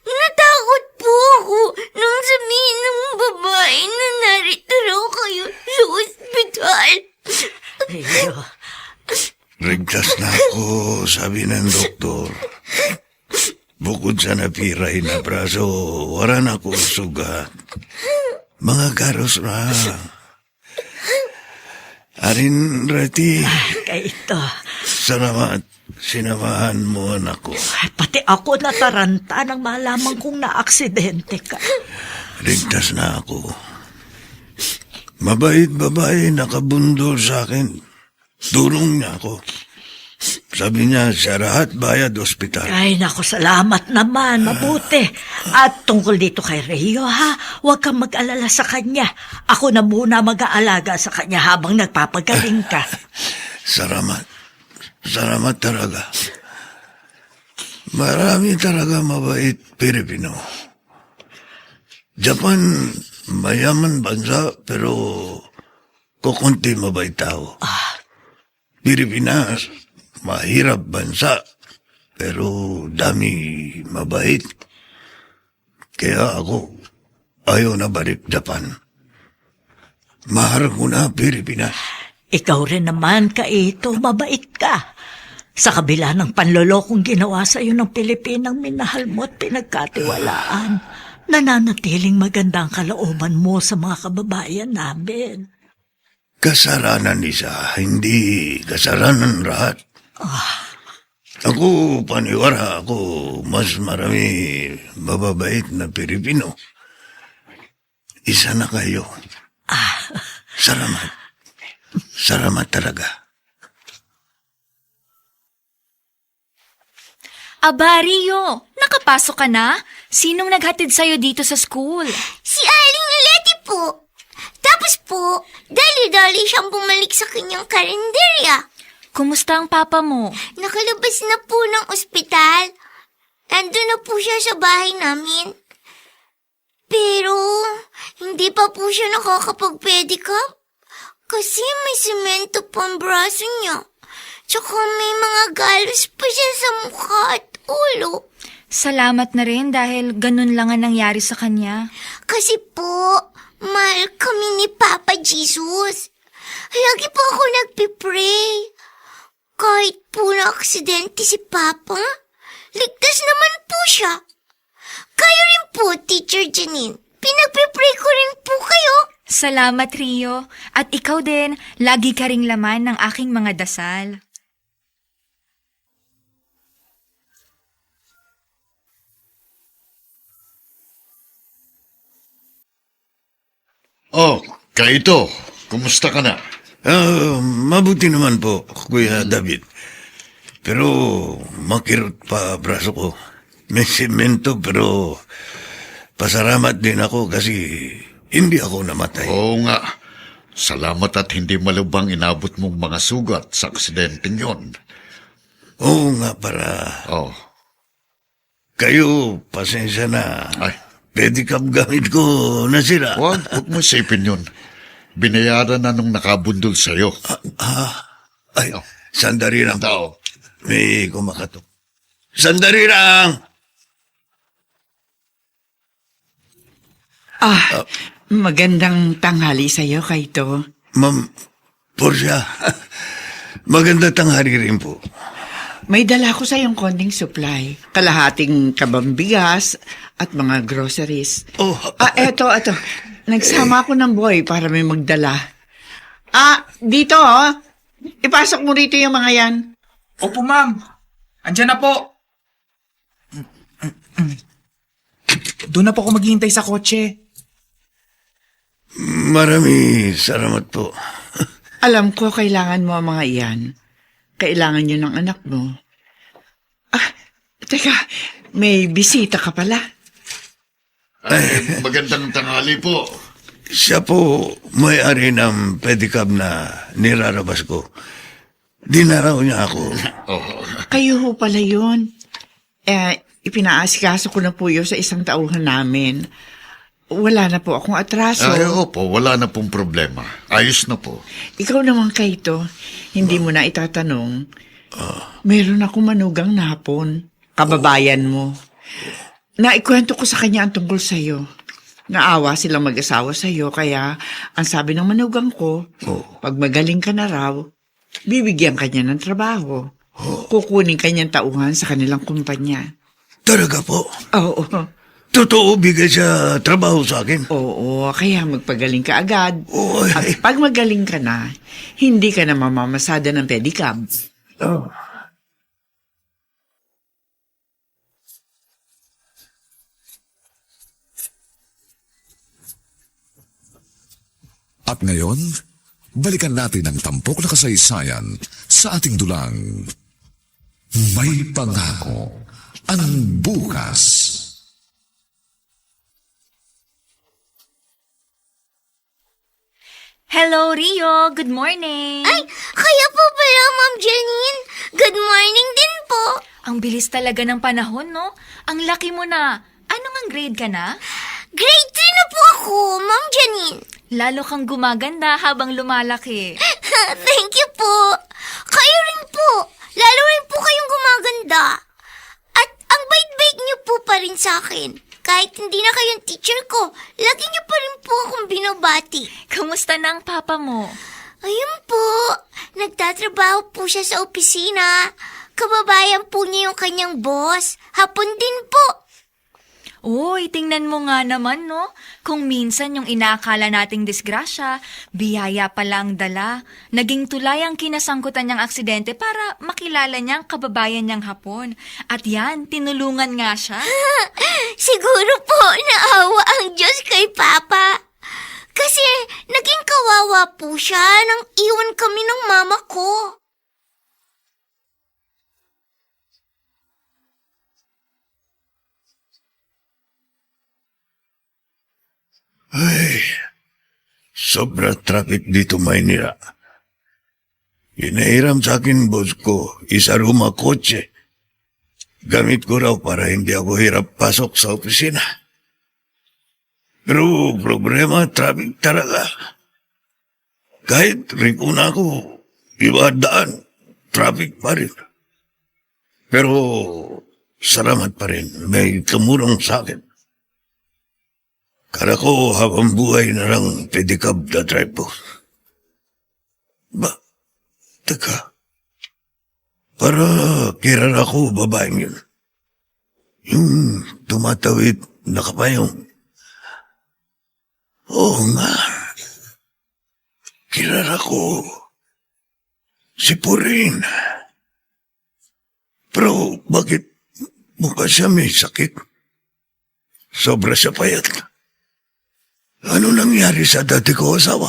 Natakot po ako nang sabihin ng babae na narito raw kayo sa ospital. Rio, Ligtas na ako, sabi ng doktor. Bukod sa napiray na braso, wala na ako sugat. Mga garos na. Arin, Rati, Kaito. salamat. Sinamahan mo anak ko. Pati ako nataranta nang malaman kong na-aksidente ka. Ligtas na ako. Mabait babae nakabundol sa akin. Tulong niya ako. Sabi niya, sa lahat bayad ospital. Ay, naku, salamat naman. Mabuti. At tungkol dito kay Rio, ha? Huwag kang mag-alala sa kanya. Ako na muna mag-aalaga sa kanya habang nagpapagaling ka. Salamat. Salamat talaga. Marami talaga mabait Pilipino. Japan, mayaman bansa, pero kukunti mabait tao. Pilipinas, mahirap bansa, pero dami mabait. Kaya ako, ayaw na balik Japan. Mahal ko na Pilipinas. Ikaw rin naman, Kaito, mabait ka. Sa kabila ng panlolokong ginawa sa iyo ng Pilipinang minahal mo at pinagkatiwalaan, nananatiling magandang kalooban mo sa mga kababayan namin. Kasalanan isa, hindi kasalanan lahat. Ako, paniwara ako, mas marami mababait na Pilipino. Isa na kayo. Salamat. Salamat talaga. Aba, Rio, nakapasok ka na? Sinong naghatid sa'yo dito sa school? Si Aling Leti po. Tapos po, dali-dali siyang bumalik sa kanyang karinderya. Kumusta ang papa mo? Nakalabas na po ng ospital. Nandun na po siya sa bahay namin. Pero, hindi pa po siya nakakapag-pedicab. Kasi may semento pa ang braso niya. Tsaka may mga galos pa siya sa mukha at ulo. Salamat na rin dahil ganun lang ang nangyari sa kanya. Kasi po, mahal kami ni Papa Jesus. Lagi po ako nagpipray. Kahit po na-aksidente si Papa, ligtas naman po siya. Kayo rin po, Teacher Janine. Pinagpipray ko rin po kayo. Salamat, Rio. At ikaw din, lagi ka ring laman ng aking mga dasal. Oh, Kaito, kumusta ka na? Mabuti naman po, Kuya David. Pero makirot pa braso ko. May semento pero pasalamat din ako kasi hindi ako namatay. Oo nga. Salamat at hindi malubang inabot mong mga sugat sa aksidenteng yon. Oo nga para Oh, kayo, pasensya na. ay, Pedicab gamit ko nasira. huwag mo isipin yun. Binayaran na nung nakabundol sa'yo. Ay, sandali lang. Tao. May kumakatok. Sandali lang! Magandang tanghali sa'yo, Kaito. Ma'am, Portia, maganda tanghali rin po. May dala ko sa iyong konting supply. Kalahating kabambigas at mga groceries. Oh, Eto. Nagsama ako ng boy para may magdala. Dito, ipasok mo rito yung mga yan. Opo, ma'am. Andiyan na po. Doon na po ako maghihintay sa kotse. marami salamat po. Alam ko kailangan mo ang mga iyan. Kailangan yun ng anak mo. Teka, may bisita ka pala. Ay, magandang tanghali po. Siya po may-ari ng pedicab na nirarabas ko. Dinaraw niya ako. Kayo ho pala yun. Ipinaasikaso ko na po yun sa isang tauhan namin. Wala na po akong atraso. Ay, opo, wala na pong problema. Ayos na po. Ikaw naman, Kaito, hindi mo na itatanong. Meron akong manugang na hapon. Kababayan mo. Naikwento ko sa kanya ang tungkol sa'yo. Naawa silang mag-asawa sa'yo, kaya ang sabi ng manugang ko, pag magaling ka na raw, bibigyan ka niya ng trabaho. Kukunin ka niyang tauhan sa kanilang kumpanya. Talaga po? Oo. Totoo, bigay siya trabaho sa akin. Oo, kaya magpagaling ka agad. Oy. At pag magaling ka na, hindi ka na mamamasada ng pedicab. At ngayon, balikan natin ang tampok na kasaysayan sa ating dulang. May pangako ang bukas. Hello, Rio. Good morning. Ay, kaya po pala, Ma'am Janine. Good morning din po. Ang bilis talaga ng panahon, no? Ang laki mo na. Anong ang grade ka na? Grade 3 na po ako, Ma'am Janine. Lalo kang gumaganda habang lumalaki. Thank you po. Kayo rin po. Lalo rin po kayong gumaganda. At ang bait-bait niyo po pa rin sa akin. Kahit hindi na kayong teacher ko, lagi niyo pa rin po akong binabati. Kamusta na ang papa mo? Ayun po, nagtatrabaho po siya sa opisina. Kababayan po niya yung kanyang boss. Hapon din po. Uy, tingnan mo nga naman, no? Kung minsan yung inaakala nating disgrasya, biyaya pala ang dala. Naging tulay ang kinasangkutan niyang aksidente para makilala niya ang kababayan niyang Hapon. At yan, tinulungan nga siya. Siguro po naawa ang Diyos kay Papa. Kasi naging kawawa po siya nang iwan kami ng mama ko. Ay, sobra traffic dito, Maynila. Inahiram sa akin, boss ko, isa ruma kotse. Gamit ko raw para hindi ako hirap pasok sa opisina. Pero problema, traffic talaga. Kahit riko na ako, iba daan, traffic pa rin. Pero salamat pa rin, may tumulong sa akin. Kala ko habang buhay na lang pedicab na drive ko. Teka. Para kilala ko babaeng yun. Yung tumatawid nakapayong. Oo nga. Kilala ko. Si Purin. Pero bakit mukha siya may sakit? Sobra siya payat. Ano nangyari sa dati ko asawa?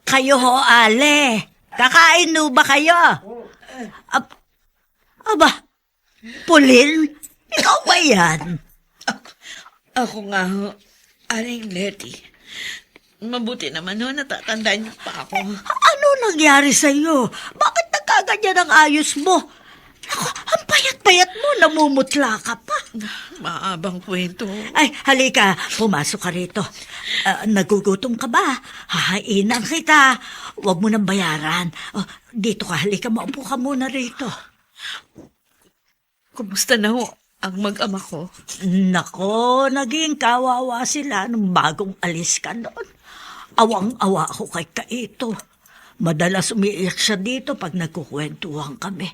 Kayo ho, Ale. Kakain ho ba kayo? Aba, Pulin, ikaw ba yan? Ako nga ho, Aling Letty. Mabuti naman ho, natatandaan niyo pa ako. Ano nangyari sa'yo? Bakit nagkaganyan ang ayos mo? Ako, ang payat-payat mo, namumutla ka pa. Maabang kwento. Ay, halika, pumasok ka rito. Nagugutom ka ba? Hahainan kita. Huwag mo nang bayaran. Dito ka, halika, maupo ka muna rito. Kumusta na ho ang mag-ama ko? Nako, naging kawawa sila nung bagong alis ka noon. Awang-awa ako kay Kaito. Madalas umiiyak siya dito pag nagkukwentuhan kami.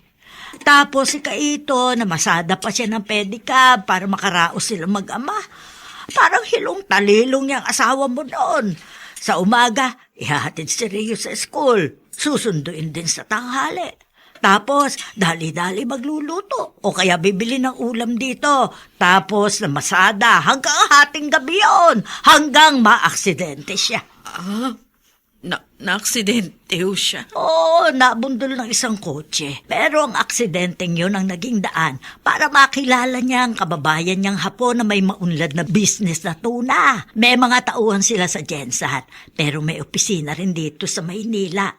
Tapos si Kaito, namasada pa siya ng pedicab para makaraos sila mag-ama. Parang hilong talilong niyang asawa mo noon. Sa umaga, ihahatid si Rio sa school. Susunduin din sa tanghali. Tapos, dali-dali magluluto. O kaya bibili ng ulam dito. Tapos, namasada hanggang hating gabi yun. Hanggang maaksidente siya. Na-aksidente ho siya. Oo, nabundol ng isang kotse. Pero ang aksidenteng yun ang naging daan para makilala niya ang kababayan niyang Hapon na may maunlad na business na tuna. May mga tauhan sila sa Gensat, pero may opisina rin dito sa Maynila.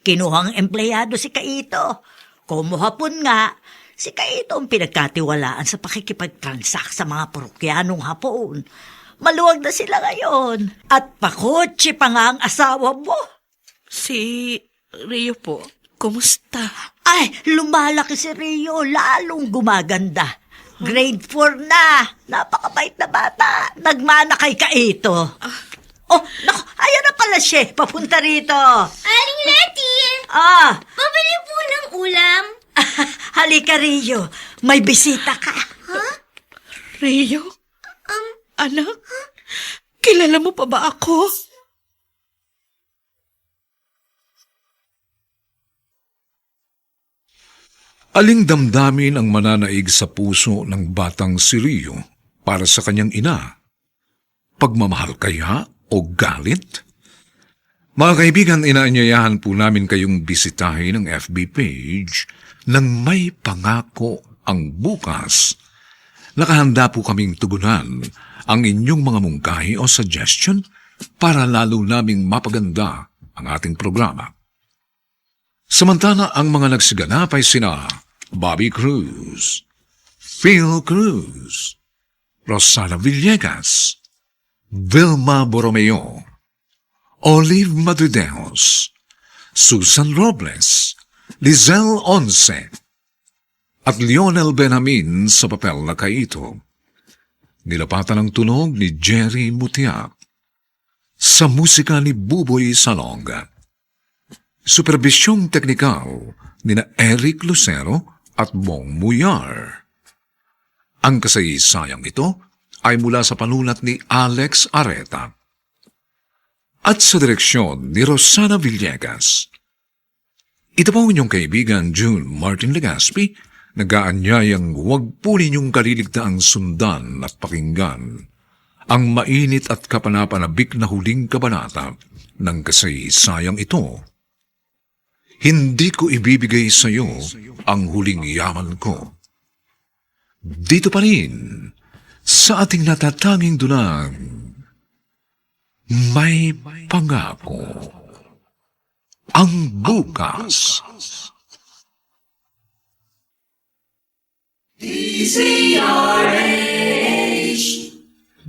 Kinuhang empleyado si Kaito. Como Hapon nga, si Kaito ang pinagkatiwalaan sa pakikipagtransak sa mga parokyanong Hapon. Maluwag na sila ngayon. At pakotse pa nga ang asawa mo. Si Rio po, kumusta? Ay, lumalaki si Rio, lalong gumaganda. Grade 4 na. Napakabait na bata. Nagmana kay Kaito. Oh, naku, ayan na pala siya. Papunta rito. Aling Letty! Pabili po ng ulam. Halika, Rio. May bisita ka. Rio? Anak? Kilala mo pa ba ako? Aling damdamin ang mananaig sa puso ng batang si Rio para sa kanyang ina? Pagmamahal kaya o galit? Mga kaibigan, inaanyayahan po namin kayong bisitahin ang FB page ng May Pangako ang Bukas. Nakahanda po kaming tugunan ang inyong mga mungkahi o suggestion para lalo naming mapaganda ang ating programa. Samantala, ang mga nagsiganap ay sina Bobby Cruz, Phil Cruz, Rosana Villegas, Vilma Borromeo, Olive Madrideos, Susan Robles, Lizelle Once, at Lionel Benjamin sa papel na Kaito. Nilapatan ang tunog ni Jerry Mutiak sa musika ni Buboy Salonga. Superbisyong teknikal nina Eric Lucero at Bong Muyar. Ang kasaysayang ito ay mula sa panulat ni Alex Areta at sa direksyon ni Rosana Villegas. Ito po inyong kaibigan June Martin Legaspi, nag-aanyayang huwag po ninyong kaliligtaang sundan at pakinggan ang mainit at kapanapanabik na huling kabanata ng kasaysayang ito. Hindi ko ibibigay sa iyo ang huling yaman ko. Dito pa rin, sa ating natatanging dunang, may pangako. Ang bukas.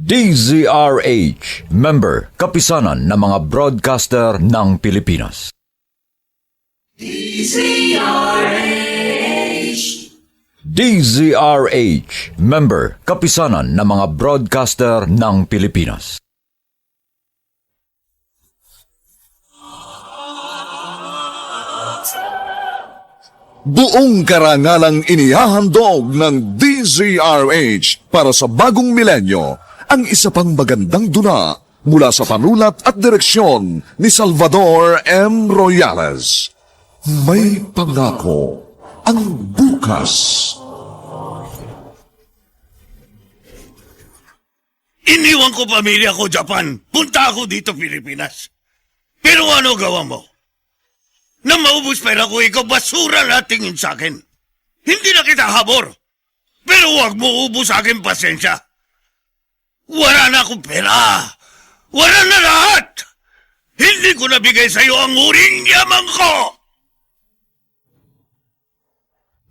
DZRH, member, kapisanan ng mga broadcaster ng Pilipinas. DZRH, member, kapisanan ng mga broadcaster ng Pilipinas. Buong karangalang inihahandog ng DZRH para sa bagong milenyo ang isa pang magandang dula mula sa panulat at direksyon ni Salvador M. Royales. May pangako ang bukas. Iniwan ko pamilya ko, Japan. Punta ako dito, Pilipinas. Pero ano gawa mo? Na maubos pera ko, ikaw basura na tingin sa akin. Hindi na kita habor. Pero huwag mo ubos sa akin pasensya. Wala na akong pera. Wala na lahat. Hindi ko nabigay sa iyo ang huling yaman ko.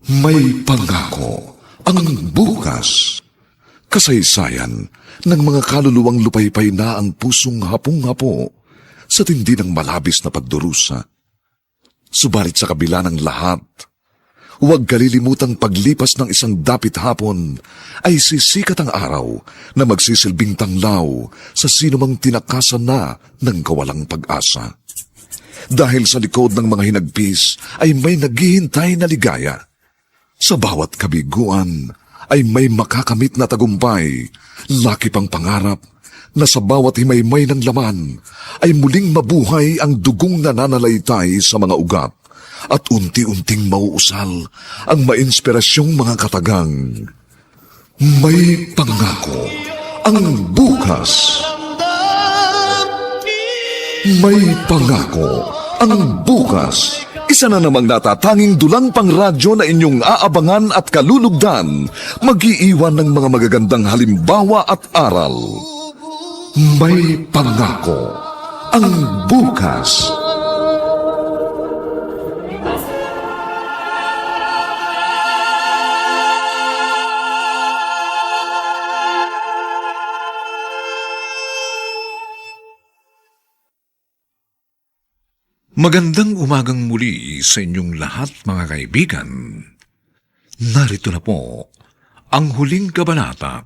May pangako ang bukas. Kasaysayan ng mga kaluluwang lupaypay na ang pusong hapong-hapo sa tindi ng malabis na pagdurusa. Subalit sa kabila ng lahat, huwag kalilimutang paglipas ng isang dapit hapon ay sisikat ang araw na magsisilbing tanglaw sa sinumang tinakasan na ng kawalang pag-asa. Dahil sa likod ng mga hinagpis ay may naghihintay na ligaya. Sa bawat kabiguan ay may makakamit na tagumpay, laki pang pangarap na sa bawat himaymay ng laman ay muling mabuhay ang dugong nananalaytay sa mga ugat at unti-unting mauusal ang mainspirasyong mga katagang. May pangako ang bukas. May pangako ang bukas. Isa na namang natatanging dulang pangradyo na inyong aabangan at kalulugdan, mag-iiwan ng mga magagandang halimbawa at aral. May pangako ang bukas. Magandang umagang muli sa inyong lahat, mga kaibigan. Narito na po ang huling kabanata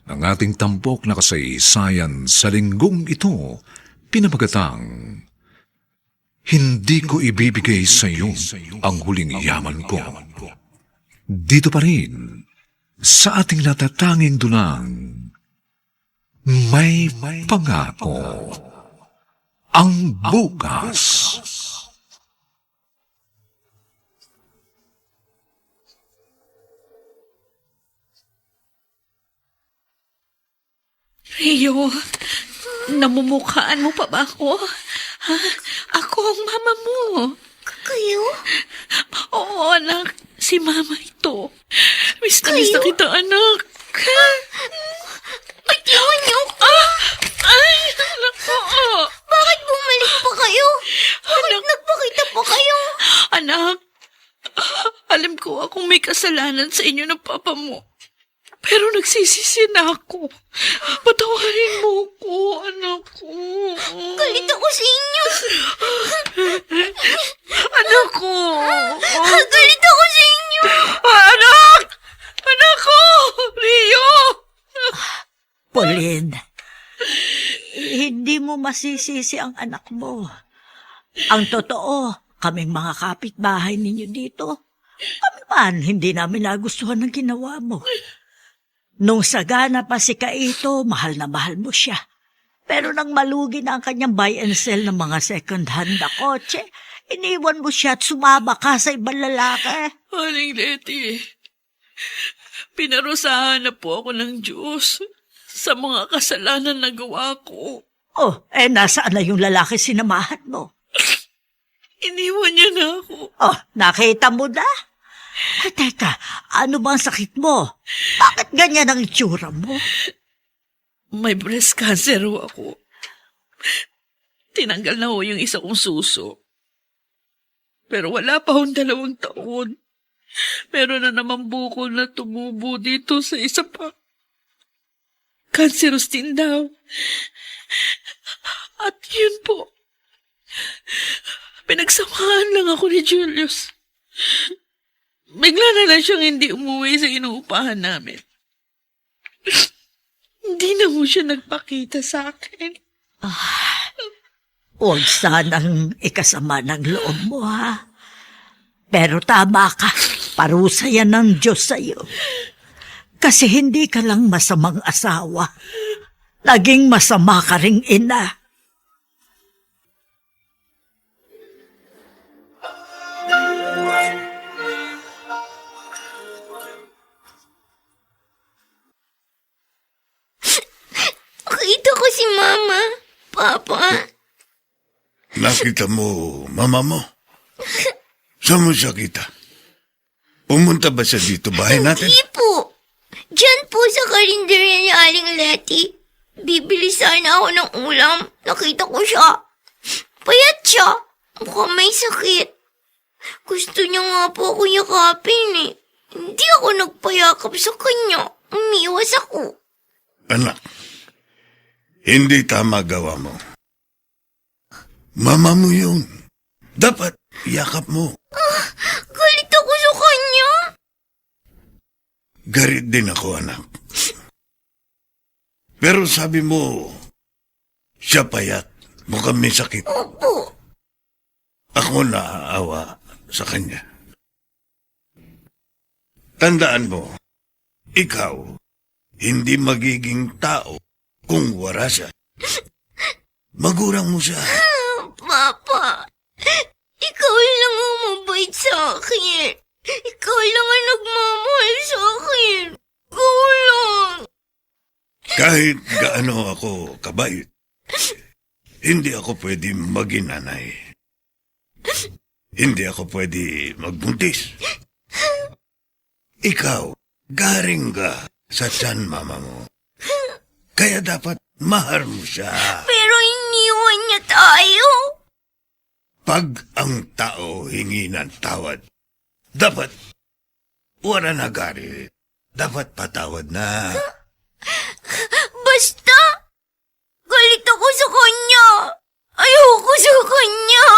ng ating tampok na kasaysayan sa linggong ito, pinamagatang Hindi ko ibibigay sa iyo ang huling yaman ko. Dito pa rin, sa ating natatanging dunang, may pangako ang bukas. Rio, namumukhaan mo pa ba ako? Ha? Ako ang mama mo. Kayo? Oo, anak. Si mama ito. Miss na kita, anak. Ay, tawan niyo ako. Ay, anak ko. Bakit bumalik pa kayo? Bakit Anak. nagpakita pa kayo? Anak, alam ko akong may kasalanan sa inyo ng papa mo. Pero nagsisisi na ako. Patawarin mo ko, anak ko. Galit ako sa inyo. Anak ko. Galit ako sa inyo. Anak! Anak ko! Rio! Pauline, hindi mo masisisi ang anak mo. Ang totoo, Kaming mga kapitbahay ninyo dito, kami man hindi namin nagustuhan ng ginawa mo. Nung sagana pa si Kaito, mahal na mahal mo siya. Pero nang malugi na ang kanyang buy and sell ng mga second-hand na kotse, iniwan mo siya at sumama ka sa ibang lalaki. Aling Leti, pinarusahan na po ako ng Diyos sa mga kasalanan na gawa ko. Oh, nasaan na yung lalaki sinamahan mo? Iniwan niya na ako. Oh, nakita mo na? Teka, ano ba ang sakit mo? Bakit ganyan ang itsura mo? May breast cancer ho ako. Tinanggal na ho yung isa kong suso. Pero wala pa hong 2 taon. Meron na naman bukol na tumubo dito sa isa pa. Cancerous din daw. At yun po. Pinagsamahan lang ako ni Julius. Bigla na lang siyang hindi umuwi sa inuupahan namin. Hindi na mo siya nagpakita sa akin. Huwag sanang ikasama ng loob mo, ha? Pero tama ka, parusa yan ng Diyos sa'yo. Kasi hindi ka lang masamang asawa. Naging masama ka ring ina. Nakita ko si Mama, Papa. Nakita mo, mama mo? Saan mo siya kita? Pumunta ba siya dito bahay natin? Hindi po. Diyan po sa karinderya ni Aling Leti. Bibili sana ako ng ulam. Nakita ko siya. Payat siya. Mukhang may sakit. Gusto niya nga po ako yakapin eh. Hindi ako nagpayakap sa kanya. Umiwas ako. Anak, hindi tama gawa mo. Mama mo yun. Dapat yakap mo. Galit ako sa kanya. Garit din ako, anak. Pero sabi mo, siya payat. Mukhang may sakit. Opo. Ako naaawa sa kanya. Tandaan mo, ikaw, hindi magiging tao kung wala siya. Magurang mo siya. Papa, ikaw lang ang mabait sa akin. Ikaw lang ang nagmamahal sa akin. Ikaw lang. Kahit gaano ako kabait, hindi ako pwede maging nanay. Hindi ako pwede magbuntis. Ikaw, garing ka sa tiyan mama mo. Kaya dapat mahal mo siya. Pero iniwan niya tayo. Pag ang tao hingi ng tawad, dapat wala na galit. Dapat patawad na. Basta, galit ako sa kanya. Ayoko sa kanya.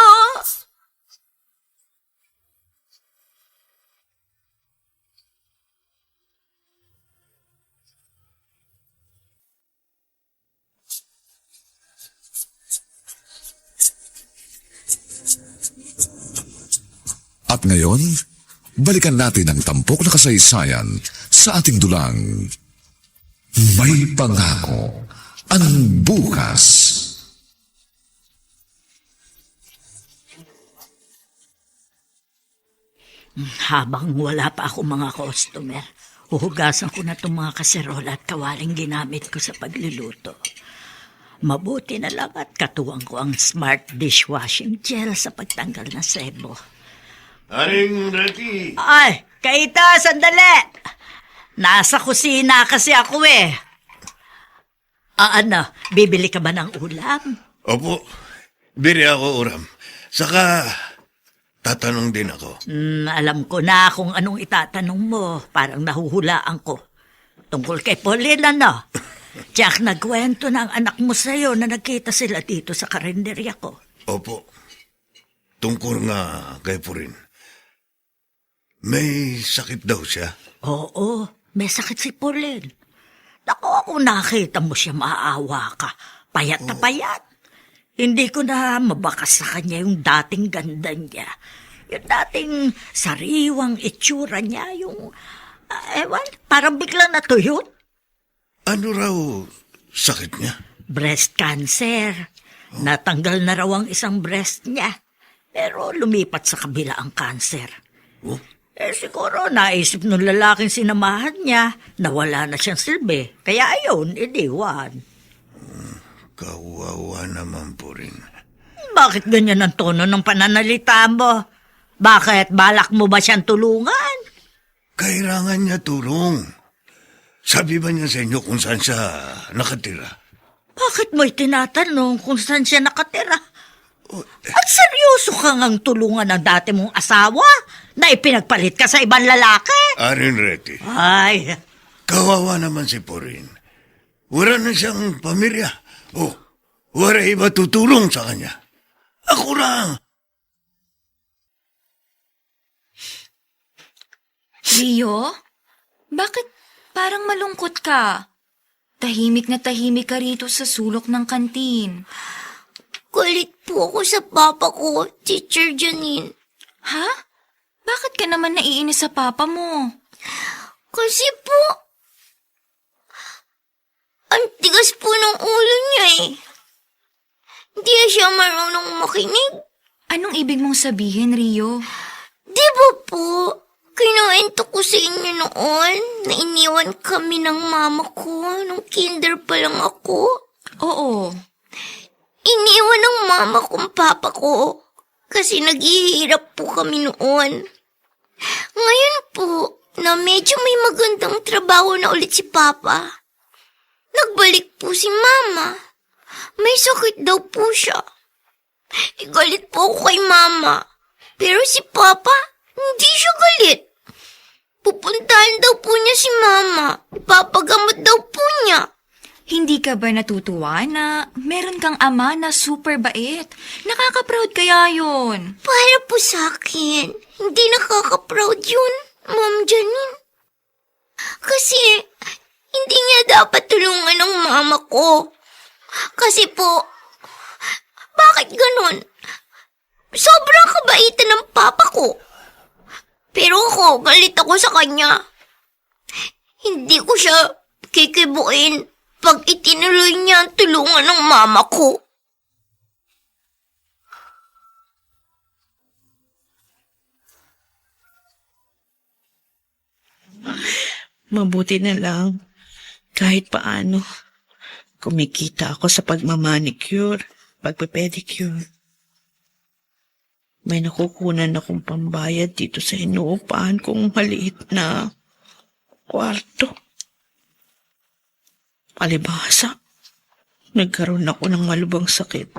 At ngayon, balikan natin ang tampok na kasaysayan sa ating dulang. May pangako ang bukas. Habang wala pa ako mga customer, huhugasan ko na itong mga kaserola at kawaling ginamit ko sa pagluluto. Mabuti na lang at katuwang ko ang smart dishwashing gel sa pagtanggal ng sebo. Aring Rati. Ay, Kaita, sandali! Nasa kusina kasi ako eh. Ano, bibili ka ba ng ulam? Opo, biri ako uram. Saka, tatanong din ako. Alam ko na kung anong itatanong mo. Parang nahuhulaan ko. Tungkol kay Pauline, ano? Jack, nagkwento na ang anak mo sa'yo na nagkita sila dito sa karinderya ko. Opo, tungkol nga kay Purin. May sakit daw siya. Oo, may sakit si Pauline. Naku, kung nakita mo siya, maawa ka. Payat na payat. Hindi ko na mabakas sa kanya yung dating ganda niya. Yung dating sariwang itsura niya, yung, ewan, parang biglang natuyot. Ano raw sakit niya? Breast cancer. Natanggal na raw ang isang breast niya. Pero lumipat sa kabila ang cancer. Oh? Siguro naisip nung lalaking sinamahan niya na wala na siyang silbi. Kaya ayun, iniwan. Kawawa naman po rin. Bakit ganyan ang tono ng pananalita mo? Bakit? Balak mo ba siyang tulungan? Kailangan niya tulong. Sabi ba niya sa inyo kung saan siya nakatira? Bakit mo'y tinatanong kung saan siya nakatira? At seryoso ka ngang tulungan ng dati mong asawa na ipinagpalit ka sa ibang lalaki? Arin Reti, Ay, kawawa naman si Porin. Wala na siyang pamilya. Wala iba tutulong sa kanya. Ako lang. Rio? Bakit parang malungkot ka? Tahimik na tahimik ka rito sa sulok ng kantin. Galit po ako sa papa ko, Teacher Janine. Ha? Bakit ka naman naiinis sa papa mo? Kasi po, ang tigas po ng ulo niya eh. Hindi siya marunong makinig. Anong ibig mong sabihin, Rio? Di ba po, kinuwento ko sa inyo noon na iniwan kami ng mama ko nung kinder pa lang ako? Oo. Iniwan ng mama kong papa ko kasi naghihirap po kami noon. Ngayon po, na medyo may magandang trabaho na ulit si papa, nagbalik po si mama. May sakit daw po siya. Galit po ako kay mama. Pero si papa, hindi siya galit. Pupuntahan daw po niya si mama. Ipapagamot daw po niya. Hindi ka ba natutuwa na meron kang ama na super bait? Nakaka-proud kaya yun. Para po sa akin, hindi nakaka-proud yun, Ma'am Janine. Kasi, hindi niya dapat tulungan ng mama ko. Kasi po, bakit ganun? Sobrang kabaitan ng papa ko. Pero ako, galit ako sa kanya. Hindi ko siya kikibuin pag itinuloy niya ang tulungan ng mama ko. Mabuti na lang. Kahit paano, kumikita ako sa pagmamanicure, pagpe-pedicure. May nakukunan akong pambayad dito sa inuupahan kong maliit na kwarto. Palibhasa, nagkaroon ako ng malubhang sakit.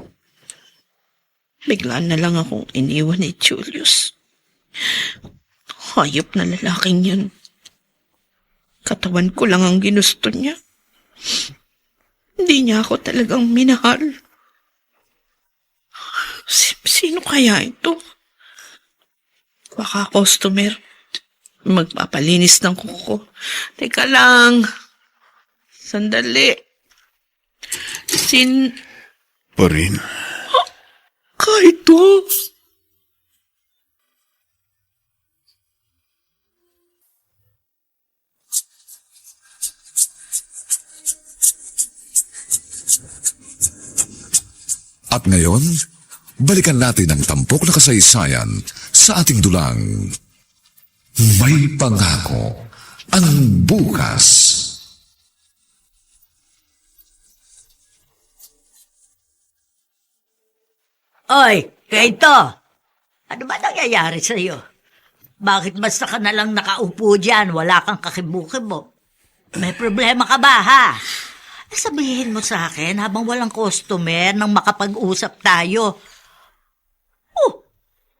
Biglaan na lang akong iniwan ni Julius. Hayop na lalaking yun. Katawan ko lang ang ginusto niya. Hindi niya ako talagang minahal. Sino kaya ito? Baka customer. Magpapalinis ng kuko. Teka lang. Sandali. Porin, Kaito. At ngayon, balikan natin ang tampok na kasaysayan sa ating dulang. May pangako ang bukas. Oy, Kaito! Ano ba nangyayari sa'yo? Bakit basta ka na lang nakaupo dyan, wala kang kakibukibo? May problema ka ba, ha? Sabihin mo sa akin habang walang customer nang makapag-usap tayo.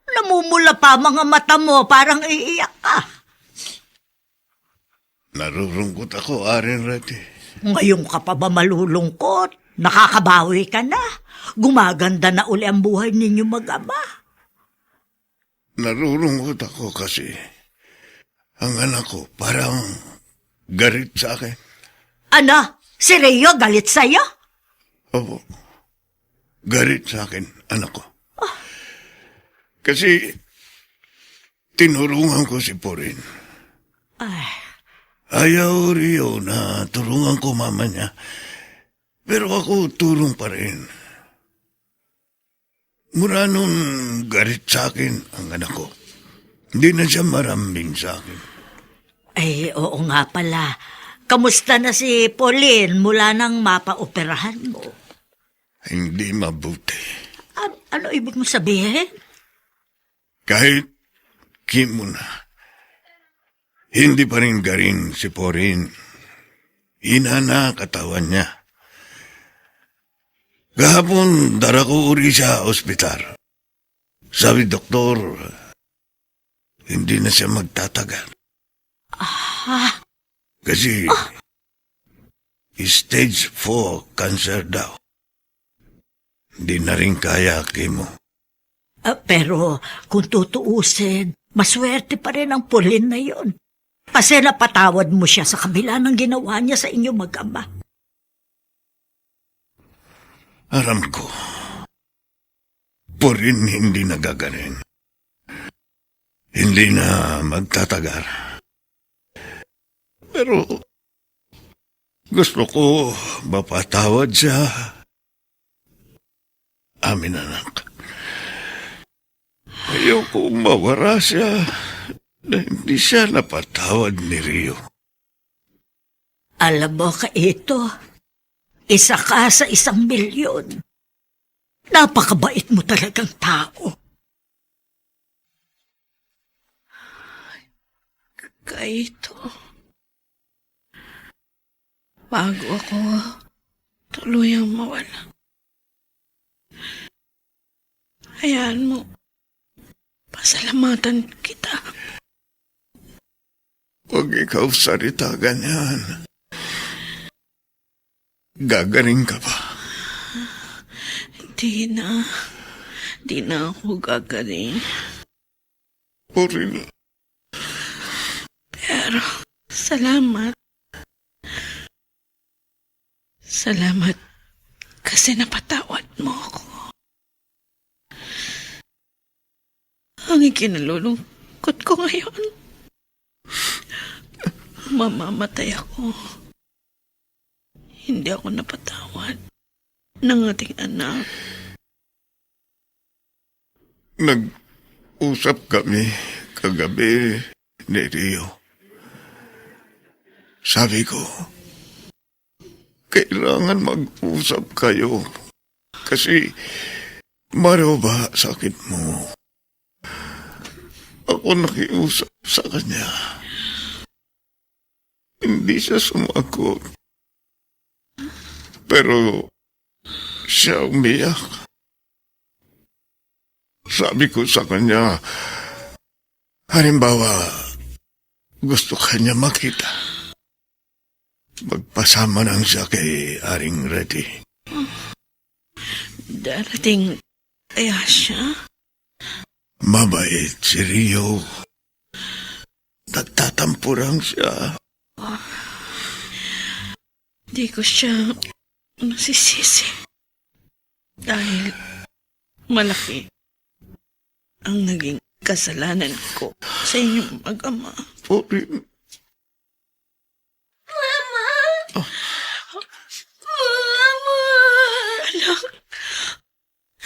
Namumula pa mga mata mo, parang iiyak ka. narurungkot ako, Arin Reti. Ngayon ka pa ba malulungkot? Nakakabawi ka na. Gumaganda na uli ang buhay ninyo mag-ama. Narurungkot ako kasi ang anak ko parang galit sa akin. Ano? Si Rio galit sa'yo? Opo. galit sa akin, anak ko. Kasi tinurungan ko si Porin. Ayaw Rio na tulungan ko mama niya. Pero ako tulong pa rin. Mula nung galit sa akin ang anak ko, hindi na siya marambing sa akin. Ay, oo nga pala. Kamusta na si Pauline mula nang mapaoperahan mo? Hindi mabuti. Ano ibig mo sabihin? Kahit kimo na, hindi pa rin garing si Porin. Hina na katawan niya. Gahapon, dara ko uri sa ospital. Sabi doktor, hindi na siya magtatagal. Kasi, stage 4 cancer daw. Hindi na rin kaya kimo. Pero kung tutuusin, maswerte pa rin ang Pauline na yon. Kasi napatawad mo siya sa kabila ng ginawa niya sa inyong mag-ama. Aram ko, Porin hindi nagagaling. Hindi na magtatagal. Pero gusto ko mapatawad siya. Amin, anak. Ayoko mawara siya na hindi siya napatawad ni Rio. Alam mo, Kaito, isa ka sa 1,000,000. Napakabait mo talagang tao. Kaito. Bago ako tuluyang mawala. Hayaan mo. Pasalamatan kita. Huwag ikaw salita ganyan. Gagaling ka ba? Di na ako gagaling. Porin, Pero, salamat. Salamat kasi napatawad mo ako. Ang ikinalulungkot ko ngayon, mamamatay ako. Hindi ako napatawad ng ating anak. Nag-usap kami kagabi ni Rio. Sabi ko, kailangan mag-usap kayo kasi maraba sakit mo. Ako nakiusap sa kanya. Hindi siya sumagot. Pero siya umiyak. Sabi ko sa kanya, halimbawa, gusto kanya makita. Magpasama lang siya kay Aring Reddy. Darating kaya siya? Mabait si Rio. Nagtatampo lang siya. Di ko siya nasisisi. Dahil malaki ang naging kasalanan ko sa inyong mag-ama. Porin. Mama! Mama!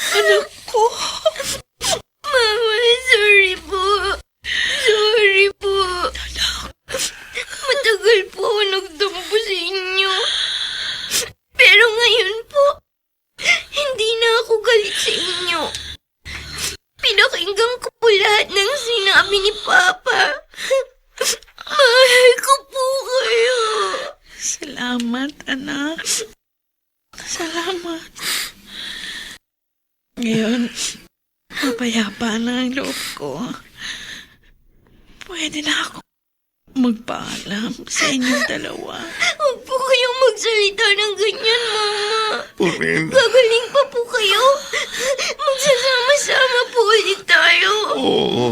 Anak ko. Mama, sorry po. Sorry po. Matagal po ako nagtampo sa inyo. Pero ngayon po, hindi na ako galit sa inyo. Pinakinggan ko po lahat ng sinabi ni Papa. Mahal ko po kayo. Salamat, anak. Salamat. Ngayon, mapayapa na ang loob ko. Pwede na ako magpaalam sa inyong dalawa. Huwag po kayong magsalita ng ganyan, Mama. Porin. Gagaling pa po kayo. Magsasama-sama po ulit tayo. Oo.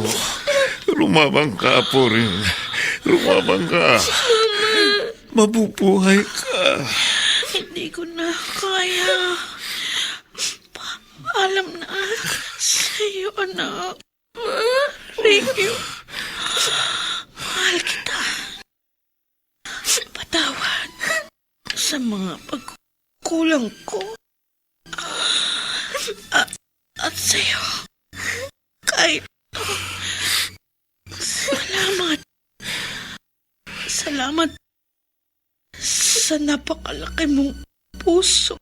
Lumabang ka, Porin. Lumabang ka. Mabubuhay ka. Hindi ko na kaya. anak. Thank you. Mahal kita. Patawad sa mga pagkulang ko. At sa'yo, kahit salamat. Salamat sa napakalaki mong puso.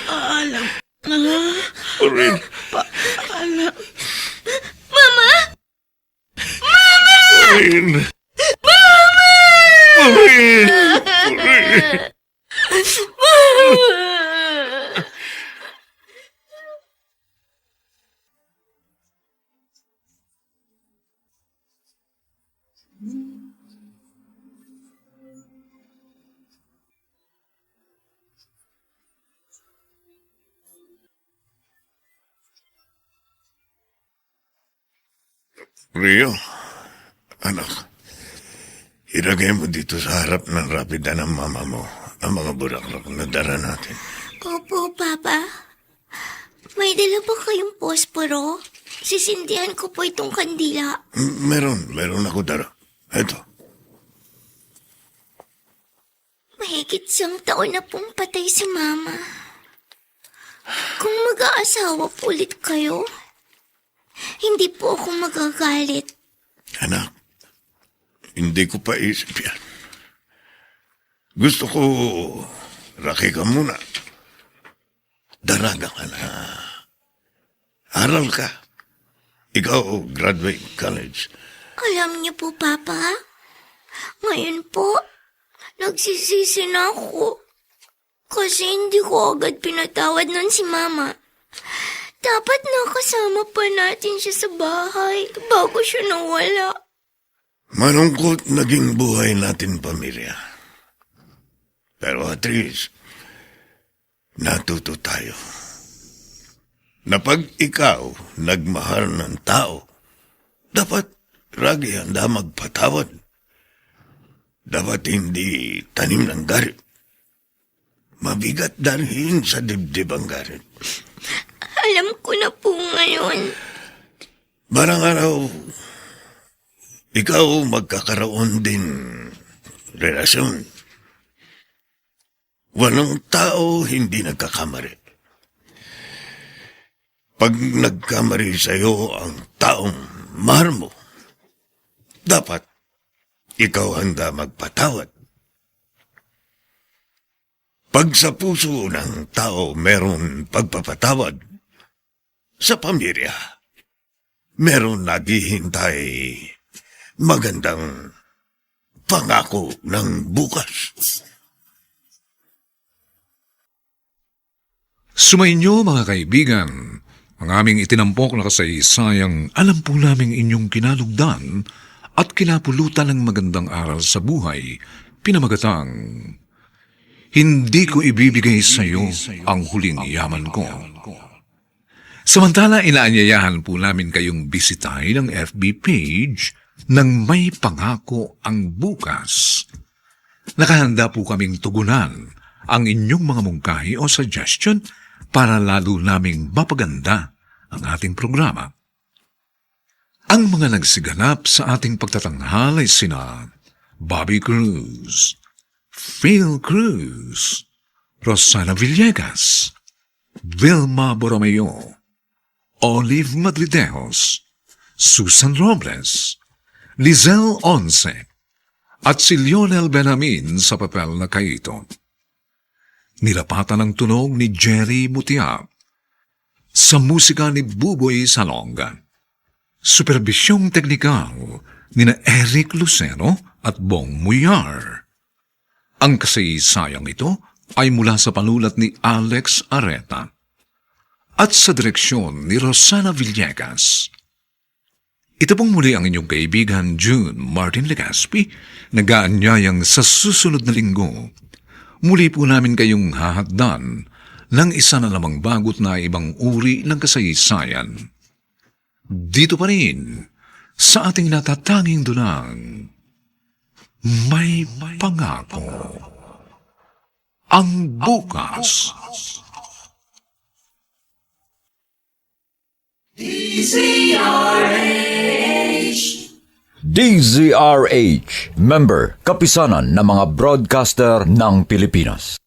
Paalam na. Orin. Paalam. Mama! Orin. Orin. Orin. Rio, anak, ilagay mo dito sa harap ng rapida ng mama mo ang mga bulaklak na dala natin. Opo, Papa. May dala ba kayong posporo? Sisindihan ko po itong kandila. Meron ako dala. Ito. Mahigit 100 taon na pong patay si Mama. Kung mag-aasawa po ulit kayo, hindi po ako magagalit. Anak, hindi ko pa isip yan. Gusto ko, raki ka muna. Daraga ka na. Aral ka. Ikaw, graduate college. Alam niyo po, Papa, ngayon po, nagsisisi na ako. Kasi hindi ko agad pinatawad nun si Mama. Dapat nakasama pa natin siya sa bahay bago siya nawala. Malungkot naging buhay natin, pamilya. Pero at least, natuto tayo. Na pag ikaw nagmahal ng tao, dapat lagi handa magpatawad. Dapat hindi tanim ng galit. Mabigat dalhin sa dibdib ang galit. Alam ko na po ngayon. Barang araw, ikaw magkakaroon din relasyon. Walang tao hindi nagkakamali. Pag nagkamali sa'yo ang taong mahal mo, dapat ikaw handa magpatawad. Pag sa puso ng tao meron pagpapatawad, sa pamilya, meron naghihintay magandang pangako ng bukas. Sumainyo mga kaibigan, ang aming itinampok na kasaysayang alam po naming inyong kinalugdan at kinapulutan ng magandang aral sa buhay, pinamagatang, hindi ko ibibigay sa iyo ang huling yaman ko. Samantala, inaanyayahan po namin kayong bisitahin ang FB page ng May Pangako ang Bukas. Nakahanda po kaming tugunan ang inyong mga mungkahi o suggestion para lalo naming mapaganda ang ating programa. Ang mga nagsiganap sa ating pagtatanghal ay sina Bobby Cruz, Phil Cruz, Rosana Villegas, Vilma Borromeo, Olive Madrideos, Susan Robles, Lizelle Once, at si Lionel Benamin sa papel na Kaito. Nilapatan ang tunog ni Jerry Mutia, sa musika ni Buboy Salonga, superbisyong teknikal ni na Eric Lucero at Bong Muyar. Ang kasaysayang ito ay mula sa panulat ni Alex Areta at sa direksyon ni Rosana Villegas. Ito pong muli ang inyong kaibigan June Martin Legaspi, nag-aanyayang sa susunod na linggo. Muli po namin kayong hahaddan ng isa na lamang bagot na ibang uri ng kasaysayan. Dito pa rin, sa ating natatanging dunang, May Pangako ang Bukas. DZRH, member, kapisanan ng mga broadcaster ng Pilipinas.